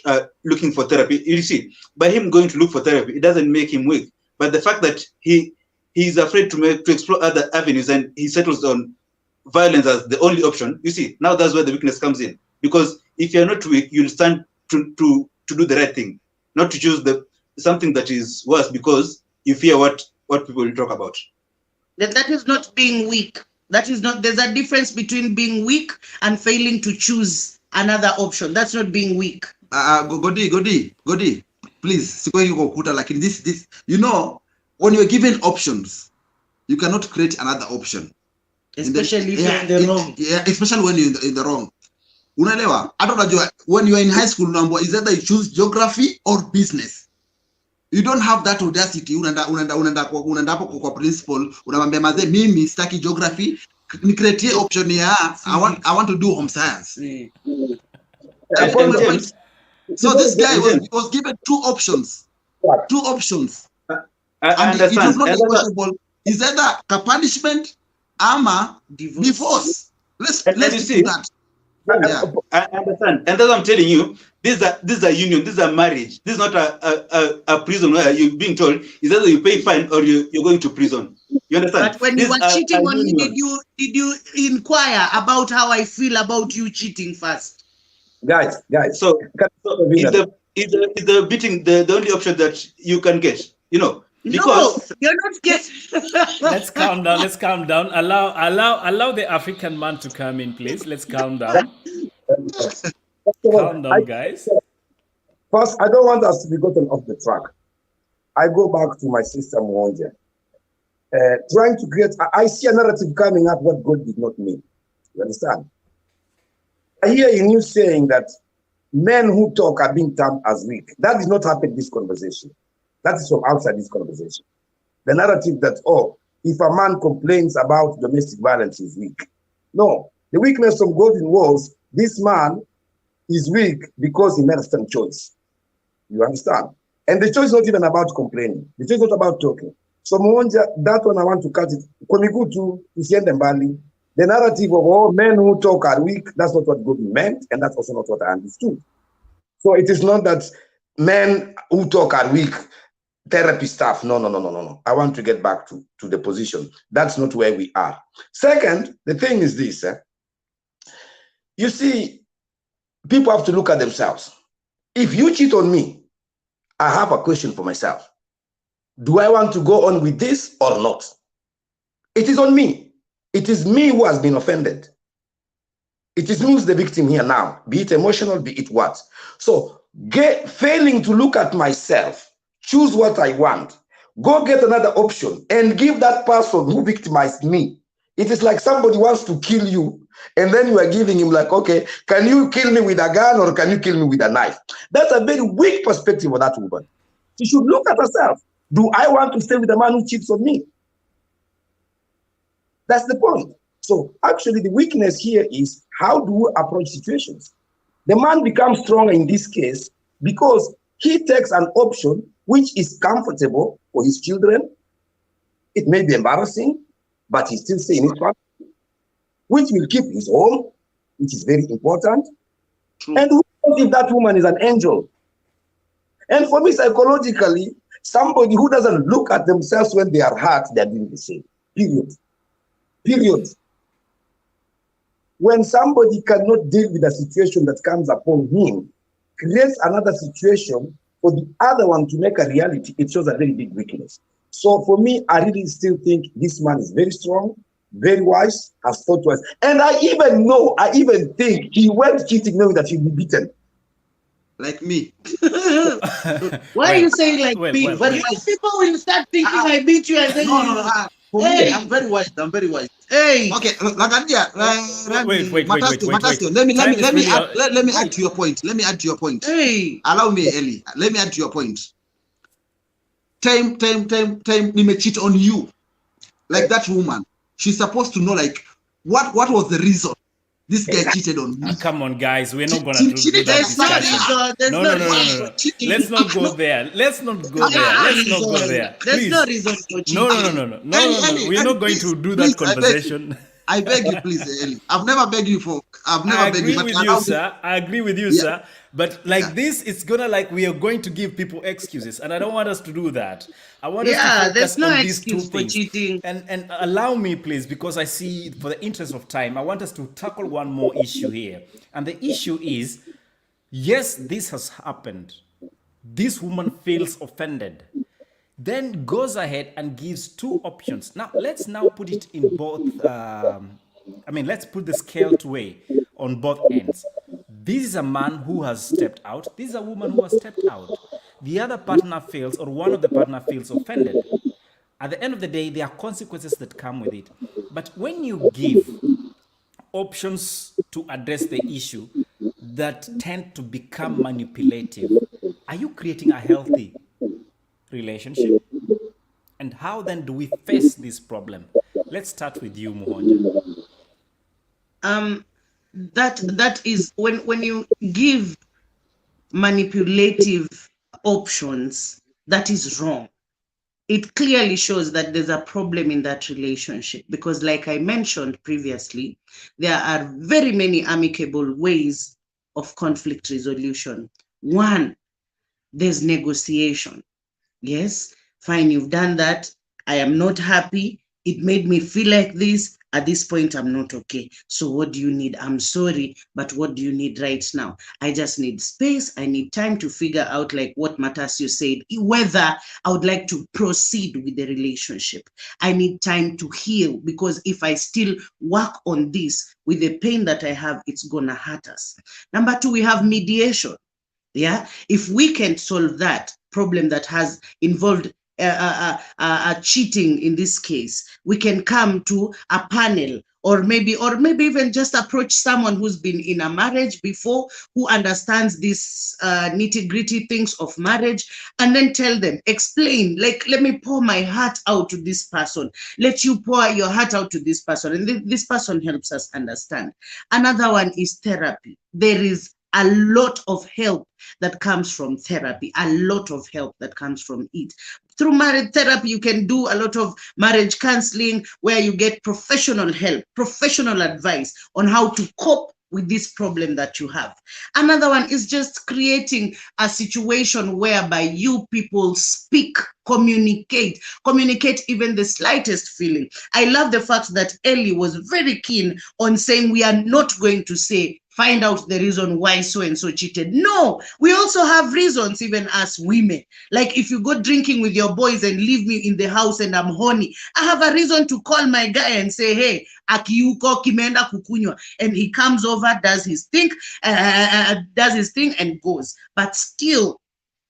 looking for therapy. You see, by him going to look for therapy, it doesn't make him weak. But the fact that he's afraid to explore other avenues and he settles on violence as the only option, you see, now that's where the weakness comes in. Because if you're not weak, you'll stand to do the right thing, not to choose something that is worse because you fear what people will talk about. That is not being weak. That is not. There's a difference between being weak and failing to choose another option. That's not being weak. Godi, please. Like in this, you know, when you're given options, you cannot create another option. Especially if you're in the wrong. Yeah, especially when you're in the wrong. Unaelewa? I don't know. When you're in high school, number is either you choose geography or business. You don't have that audacity. Unaenda kwa principal, unamwambia maze mimi sitaki geography, ni create option ya I want to do home science. So this guy was given two options. Two options. I understand. It was not negotiable. Is either a punishment ama divorce. Let's see that. Yeah. I understand, and as I'm telling you, this is a union, this is a marriage. This is not a prison where you're being told is either you pay fine or you're going to prison. You understand? But when you were cheating on me, did you inquire about how I feel about you cheating first? Guys. So is the beating the only option that you can get? You know. Because no, you're not getting. Let's calm down. Allow the African man to come in, please. Let's calm down. Calm down, guys. First, I don't want us to be gotten off the track. I go back to my sister Mwonja. Trying to create, I see a narrative coming up what God did not mean. You understand? I hear in you saying that men who talk are being termed as weak. That did not happen in this conversation. That is from outside this conversation. The narrative that, if a man complains about domestic violence, he's weak. No, the weakness of God was this man is weak because he made a certain choice. You understand? And the choice is not even about complaining. The choice is not about talking. So Mwonja, that one I want to cut it. The narrative of all men who talk are weak, that's not what God meant, and that's also not what I understood. So it is not that men who talk are weak, therapy stuff. No. I want to get back to the position. That's not where we are. Second, the thing is this. You see, people have to look at themselves. If you cheat on me, I have a question for myself. Do I want to go on with this or not? It is on me. It is me who has been offended. It is me who's the victim here now, be it emotional, be it what. So failing to look at myself, choose what I want, go get another option and give that person who victimized me. It is like somebody wants to kill you And then you are giving him like, okay, can you kill me with a gun or can you kill me with a knife? That's a very weak perspective of that woman. She should look at herself. Do I want to stay with a man who cheats on me? That's the point. So actually the weakness here is how do we approach situations? The man becomes stronger in this case because he takes an option which is comfortable for his children. It may be embarrassing, but he's still staying in his family, which will keep his home, which is very important. True. And who knows if that woman is an angel? And for me, psychologically, somebody who doesn't look at themselves when they are hurt, they're doing the same. Period. Period. When somebody cannot deal with a situation that comes upon him, creates another situation for the other one to make a reality, it shows a very big weakness. So for me, I really still think this man is very strong, very wise, has thought twice. And I even think he went cheating knowing that he'll be beaten. Like me. Why are you saying like well, me? well, But well. people will start thinking I beat you and then No. For Hey. me, I'm very wise. I'm very wise. Hey, Okay, Lagadia. Wait. Matasio, let me Time is really let me add to your point. Let me add to your point. hey. Allow me, Eli. Let me add to your point. Time. Me cheat on you, like that woman. She's supposed to know, like, what was the reason this guy cheated on me. Come on, guys. We're not gonna She- do she that did- There's no discussion. reason. There's No. reason for cheating. Let's not go there. Let's not go there. Let's not go there. There's Please. no reason for cheating. No. Eli, We're Eli, not going please, to do please, that conversation. I beg you, please, Eli. I've never begged you for. I've never I begged agree you. with But you, allow me- sir. I agree with you, Yeah. sir. But like Yeah. this, it's gonna like we are going to give people excuses, and I don't want us to do that. I want us Yeah, to focus there's no on these two excuse for things. cheating. And allow me, please, because I see, for the interest of time, I want us to tackle one more issue here. And the issue is, yes, this has happened. This woman feels offended, then goes ahead and gives two options. Now, let's put it in both, let's put the scale to weigh on both ends. This is a man who has stepped out. This is a woman who has stepped out. The other partner feels, or one of the partner feels offended. At the end of the day, there are consequences that come with it. But when you give options to address the issue that tend to become manipulative, are you creating a healthy relationship? And how then do we face this problem? Let's start with you, Muhonja. That is when you give manipulative options, that is wrong. It clearly shows that there's a problem in that relationship, because like I mentioned previously, there are very many amicable ways of conflict resolution. One, there's negotiation. Yes, fine, you've done that. I am not happy. It made me feel like this. At this point, I'm not okay. So what do you need? I'm sorry, but what do you need right now? I just need space. I need time to figure out, like what Matasio said, whether I would like to proceed with the relationship. I need time to heal, because if I still work on this with the pain that I have, it's gonna hurt us. Number two, we have mediation. Yeah, if we can solve that problem that has involved cheating in this case, we can come to a panel, or maybe even just approach someone who's been in a marriage before, who understands these nitty-gritty things of marriage, and then tell them, explain, like, let me pour my heart out to this person, let you pour your heart out to this person, and this person helps us understand. Another one is therapy. There is a lot of help that comes from therapy, a lot of help that comes from it. Through marriage therapy, you can do a lot of marriage counseling, where you get professional help, professional advice on how to cope with this problem that you have. Another one is just creating a situation whereby you people speak, communicate even the slightest feeling. I love the fact that Eli was very keen on saying we are not going to say, find out the reason why so-and-so cheated. No, we also have reasons, even as women. Like if you go drinking with your boys and leave me in the house and I'm horny, I have a reason to call my guy and say, hey, akiuko kimeenda kukunywa. And he comes over, does his thing and goes. But still,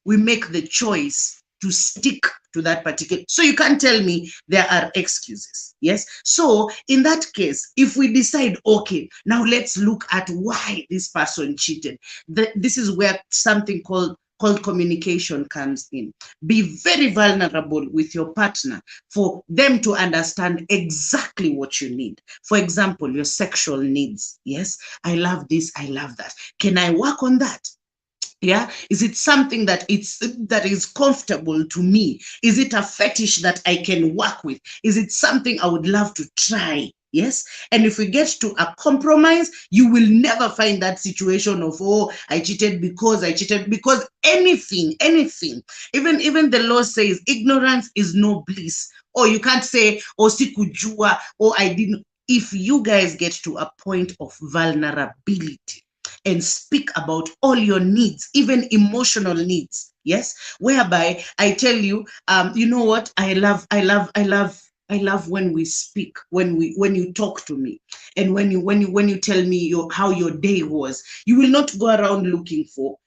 we make the choice to stick to that particular. So you can't tell me there are excuses. Yes. So in that case, if we decide, okay, now let's look at why this person cheated. This is where something called communication comes in. Be very vulnerable with your partner for them to understand exactly what you need. For example, your sexual needs. Yes, I love this, I love that. Can I work on that? Yeah, is it something that is comfortable to me? Is it a fetish that I can work with? Is it something I would love to try? Yes. And if we get to a compromise, you will never find that situation of, oh, I cheated because anything, even the law says ignorance is no bliss. Or you can't say, oh, sikujua, or I didn't. If you guys get to a point of vulnerability and speak about all your needs, even emotional needs, yes, whereby I tell you, you know what, I love when we speak, when you talk to me, and when you tell me how your day was. You will not go around looking for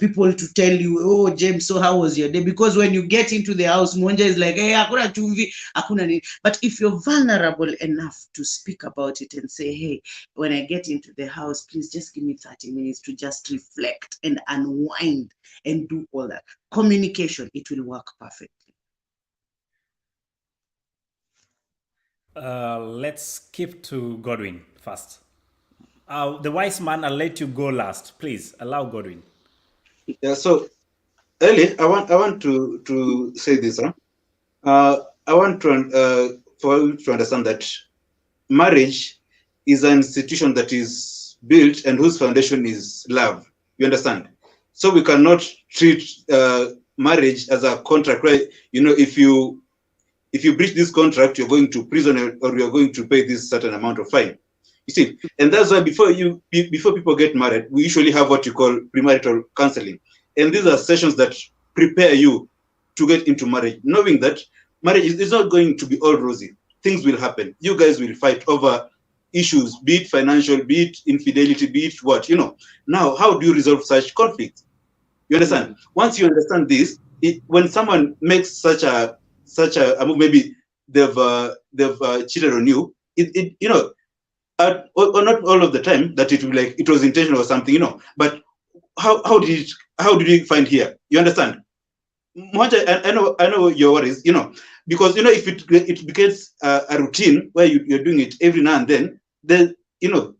people to tell you, oh, James, so how was your day? Because when you get into the house, Monja is like, hey, hakuna chumvi, hakuna nini. But if you're vulnerable enough to speak about it and say, hey, when I get into the house, please just give me 30 minutes to just reflect and unwind and do all that. Communication, it will work perfectly. Let's skip to Godwin first. The wise man, I'll let you go last. Please allow Godwin. Yeah, so Eli, I want to say this. I want to for you to understand that marriage is an institution that is built and whose foundation is love. You understand? So we cannot treat marriage as a contract, right? You know, if you breach this contract, you're going to prison or you're going to pay this certain amount of fine. You see, and that's why before people get married, we usually have what you call premarital counseling, and these are sessions that prepare you to get into marriage, knowing that marriage is not going to be all rosy. Things will happen. You guys will fight over issues, be it financial, be it infidelity, be it what, you know. Now, how do you resolve such conflicts? You understand? Once you understand this, when someone makes such a move, maybe they've cheated on you, you know, or not all of the time that it will be like it was intentional or something, you know. But how did you find here? You understand? I know your worries, you know, because you know if it becomes a routine where you're doing it every now and then you know,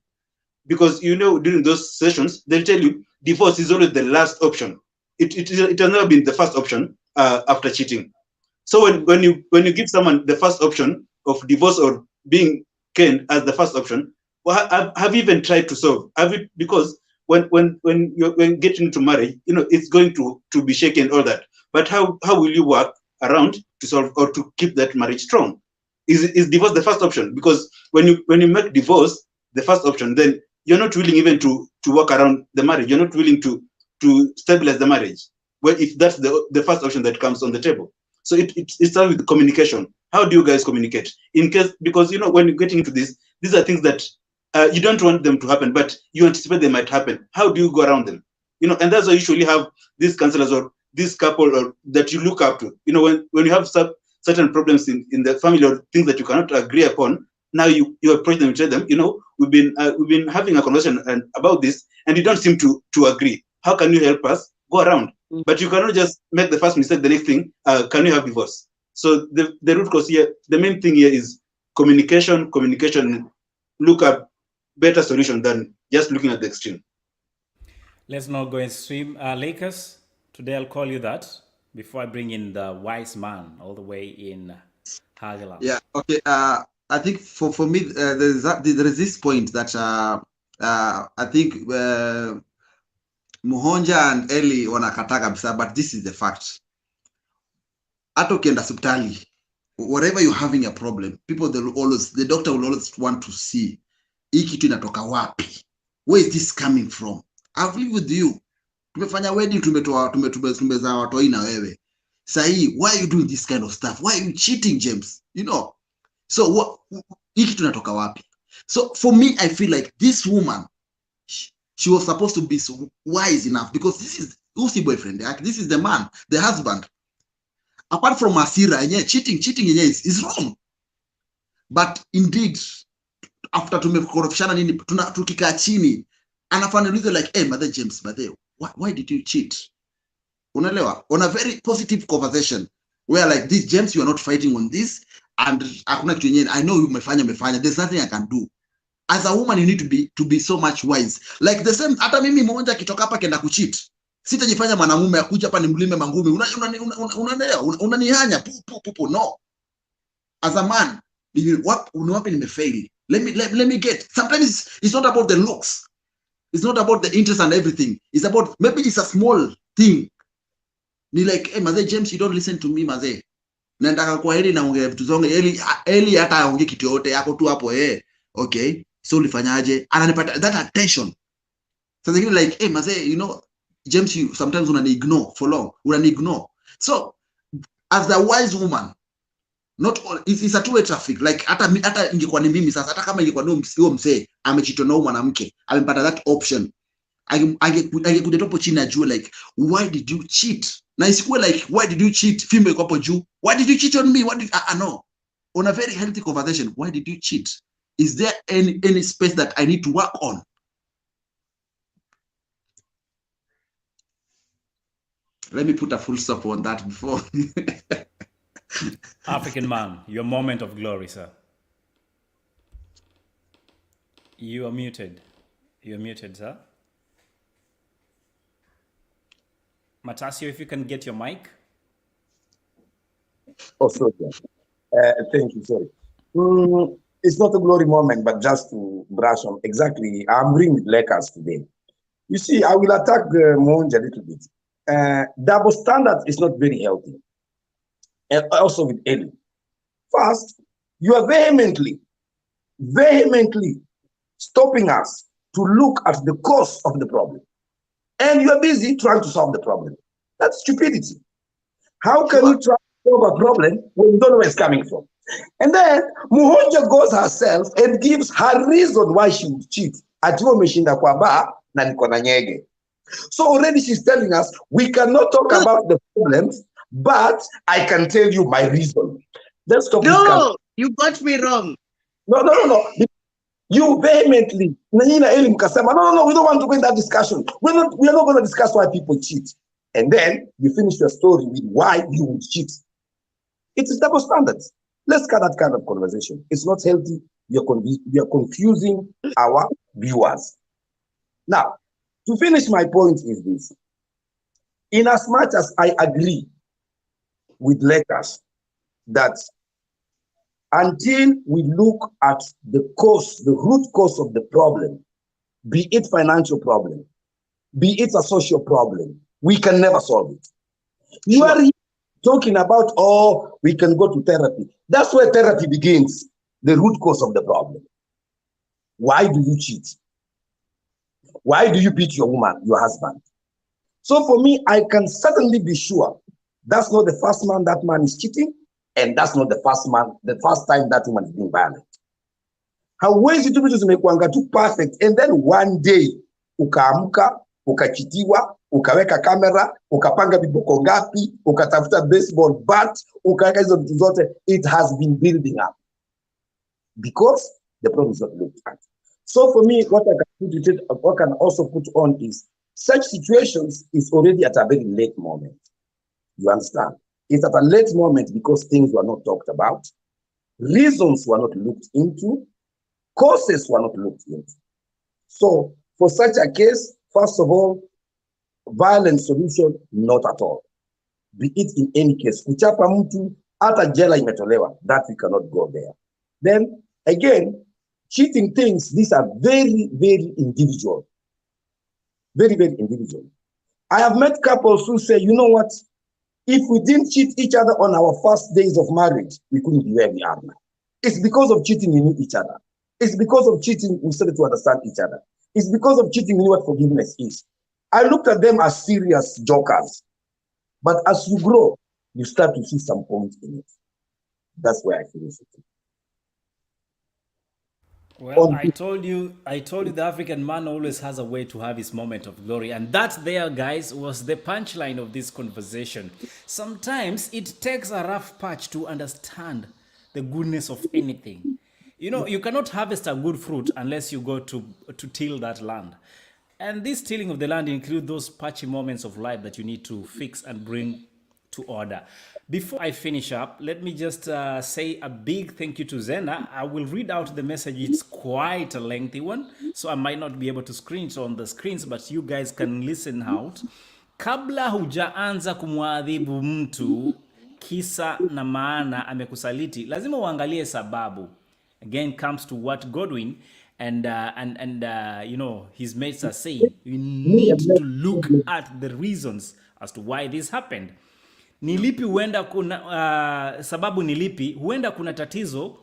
because you know during those sessions they'll tell you divorce is always the last option. It has never been the first option after cheating. So when you give someone the first option of divorce or being canned as the first option, well, have you even tried to solve? Have you, because when getting into marriage, you know, it's going to be shaken and all that. But how will you work around to solve or to keep that marriage strong? Is divorce the first option? Because when you make divorce the first option, then you're not willing even to work around the marriage. You're not willing to stabilize the marriage. Well, if that's the first option that comes on the table. So it starts with communication. How do you guys communicate? In case, because you know, when you're getting into this, these are things that you don't want them to happen, but you anticipate they might happen. How do you go around them? You know, and that's why you usually have these counselors or this couple or that you look up to. You know, when you have certain problems in the family or things that you cannot agree upon, now you approach them and tell them, you know, we've been having a conversation about this, and you don't seem to agree. How can you help us go around? But you cannot just make the first mistake, the next thing, can you have divorce? So the root cause here, the main thing here is communication, look at better solution than just looking at the extreme. Let's not go and swim. Lakers, today I'll call you that before I bring in the wise man all the way in Hagela. Yeah, okay. I think for me, there is this point that I think Muhonja and Eli wanakataa kabisa, but this is the fact. Hata ukienda hospitali, wherever you're having a problem, the doctor will always want to see hii kitu inatoka wapi. Where is this coming from? I've lived with you. Tumefanya wedding, tumeza watoi na wewe. Sahi, why are you doing this kind of stuff? Why are you cheating, James? You know. So hii kitu inatoka wapi? So for me, I feel like this woman, she was supposed to be so wise enough, because this is Usi boyfriend. This is the man, the husband. apart from hasira yenyewe, cheating yenyewe is wrong, but indeed after tumekorofishana nini, tukikaa chini anafanya like, hey mother James, why did you cheat? Unaelewa, on a very positive conversation where like this, James, you are not fighting on this, and hakuna kitu yenyewe, I know you umefanya, there's nothing I can do. As a woman, you need to be so much wise. Like the same, hata mimi mmoja kitoka hapa kenda kucheat, sitajifanya mwanamume akuja hapa ni mlime mangumi, unanihanya pupu. No, as a man, wapi nimefail, let me get. Sometimes it's not about the looks, it's not about the interest and everything, it's about, maybe it's a small thing. Ni like, hey Maze James, you don't listen to me Maze, nataka kwa Eli naongea vitu zonge, Eli hata aongee kitu yote yako tu hapo, okay, so ulifanyaje, ananipata that attention. Something like, hey Maze, you know James, you sometimes unani-ignore for long, unani-ignore. So as the wise woman, not all, it's a two-way traffic. Like hata ingekuwa ni mimi sasa, hata kama ingekuwa ni huyo mzee amechitwa na mwanamke, amepata that option, angekuja topo chini ajue like, why did you cheat? Na isikuwe like, why did you cheat? Fimbo iko hapo juu, why did you cheat on me? What did no, on a very healthy conversation, why did you cheat? Is there any space that I need to work on? Let me put a full stop on that before. African man, your moment of glory, sir. You are muted. You're muted, sir. Matasio, if you can get your mic. Oh, sorry. Thank you, sorry. It's not a glory moment, but just to brush on exactly, I'm agreeing with Lakers today. You see, I will attack Monge a little bit. Double standard is not very healthy. And also with Eli. First, you are vehemently stopping us to look at the cause of the problem. And you are busy trying to solve the problem. That's stupidity. How can you try to solve a problem when you don't know where it's coming from? And then Muhonja goes herself and gives her reason why she would cheat. Atiwa meshinda kwa ba na niko na nyege. So already she's telling us we cannot talk about the problems, but I can tell you my reason. Let's stop this. No, you got me wrong. No. You vehemently, Nanyina Eli mkasema, no, we don't want to go in that discussion. We are not going to discuss why people cheat. And then you finish your story with why you would cheat. It is double standards. Let's cut that kind of conversation. It's not healthy. We are confusing our viewers. Now, to finish my point is this. In as much as I agree with Lakers that until we look at the cause, the root cause of the problem, be it financial problem, be it a social problem, we can never solve it. You are talking about, oh, we can go to therapy. That's where therapy begins, the root cause of the problem. Why do you cheat? Why do you beat your woman, your husband? So for me, I can certainly be sure that's not the first man that man is cheating, and that's not the first time that woman is being violent. Hauwezi tu vitu zimekuanga tu perfect, and then one day ukaamuka, ukachitiwa, ukaweka kamera, ukapanga viboko ngapi, ukatafuta baseball bat, ukaweka hizo vitu zote. It has been building up because the problem is not looked at. So for me, what I can also put on is such situations is already at a very late moment. You understand? It's at a late moment because things were not talked about, reasons were not looked into, causes were not looked into. So for such a case, first of all, violent solution, not at all. Be it in any case, kuchapa mtu, hata jela imetolewa, that we cannot go there. Then again, cheating things, these are very, very individual. Very, very individual. I have met couples who say, you know what? If we didn't cheat each other on our first days of marriage, we couldn't be where we are now. It's because of cheating we knew each other. It's because of cheating we started to understand each other. It's because of cheating we knew what forgiveness is. I looked at them as serious jokers. But as you grow, you start to see some point in it. That's where I finish it. Well, I told you the African man always has a way to have his moment of glory. And that there, guys, was the punchline of this conversation. Sometimes it takes a rough patch to understand the goodness of anything. You know, you cannot harvest a good fruit unless you go to till that land. And this tilling of the land includes those patchy moments of life that you need to fix and bring to order. Before I finish up, let me just say a big thank you to Zena. I will read out the message. It's quite a lengthy one, so I might not be able to screen it on the screens, but you guys can listen out. Kabla hujaanza kumwadhibu mtu kisa na maana amekusaliti, lazima uangalie sababu. Again, comes to what Godwin and you know, his mates are saying. You need to look at the reasons as to why this happened. Nilipi huenda kuna sababu nilipi huenda kuna tatizo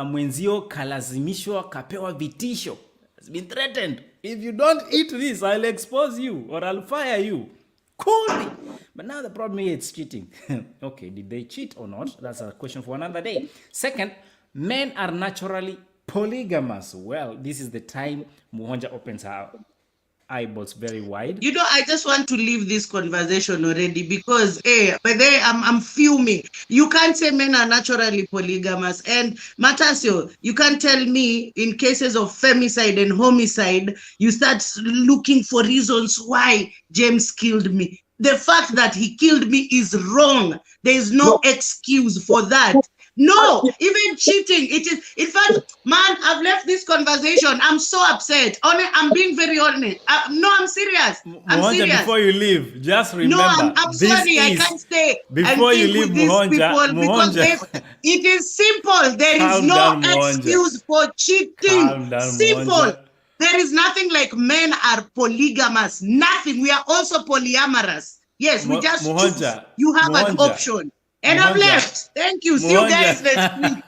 mwenzio kalazimishwa kapewa vitisho, has been threatened, if you don't eat this I'll expose you or I'll fire you. Cool me. But now the problem is it's cheating. Okay, did they cheat or not? That's a question for another day. Second, men are naturally polygamous. Well, this is the time Muhonja opens her eyeballs very wide. You know, I just want to leave this conversation already because, but there I'm fuming. You can't say men are naturally polygamous. And Matasio, you can't tell me in cases of femicide and homicide, you start looking for reasons why James killed me. The fact that he killed me is wrong. There is no excuse for that. No, even cheating. It is, in fact, man, I've left this conversation. I'm so upset. I'm being very honest. No, I'm serious. I'm serious. Before you leave, just remember. No, I'm sorry. I can't stay. Before you leave, Muhonja, it is simple. There is no excuse for cheating. Simple. There is nothing like men are polygamous. Nothing. We are also polyamorous. Yes, we just choose. You have an option. And I'm left. Thank you. See you guys next week.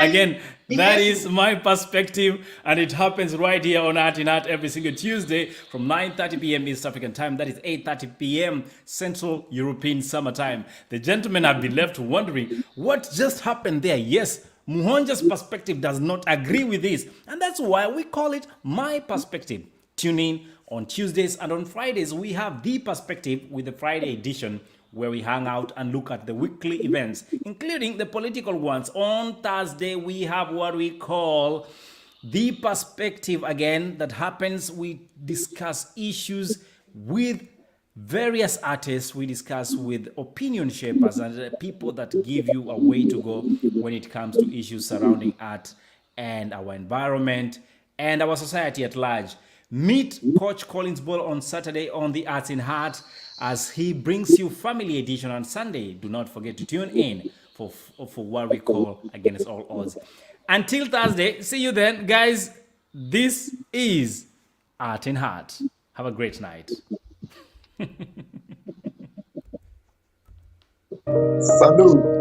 Again, that is my perspective, and it happens right here on TheArtsinHeart every single Tuesday from 9:30 p.m. East African time. That is 8:30 p.m. Central European Summer Time. The gentlemen have been left wondering what just happened there. Yes, Muhonja's perspective does not agree with this, and that's why we call it My Perspective. Tune in on Tuesdays and on Fridays. We have The Perspective with the Friday edition, where we hang out and look at the weekly events, including the political ones. On Thursday, we have what we call The Perspective again that happens. We discuss issues with various artists. We discuss with opinion shapers and people that give you a way to go when it comes to issues surrounding art and our environment and our society at large. Meet Coach Collins Ball on Saturday on TheArtsinHeart as he brings you Family Edition on Sunday. Do not forget to tune in for what we call Against All Odds. Until Thursday, see you then, guys. This is TheArtsinHeart. Have a great night. Salud.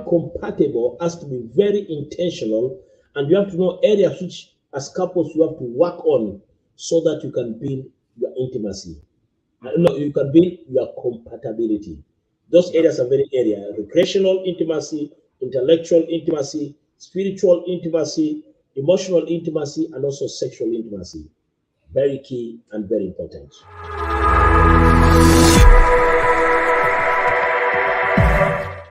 Compatible has to be very intentional, and you have to know areas which as couples you have to work on so that you can build your intimacy. No, you can build your compatibility. Those areas are very recreational intimacy, intellectual intimacy, spiritual intimacy, emotional intimacy, and also sexual intimacy. Very key and very important.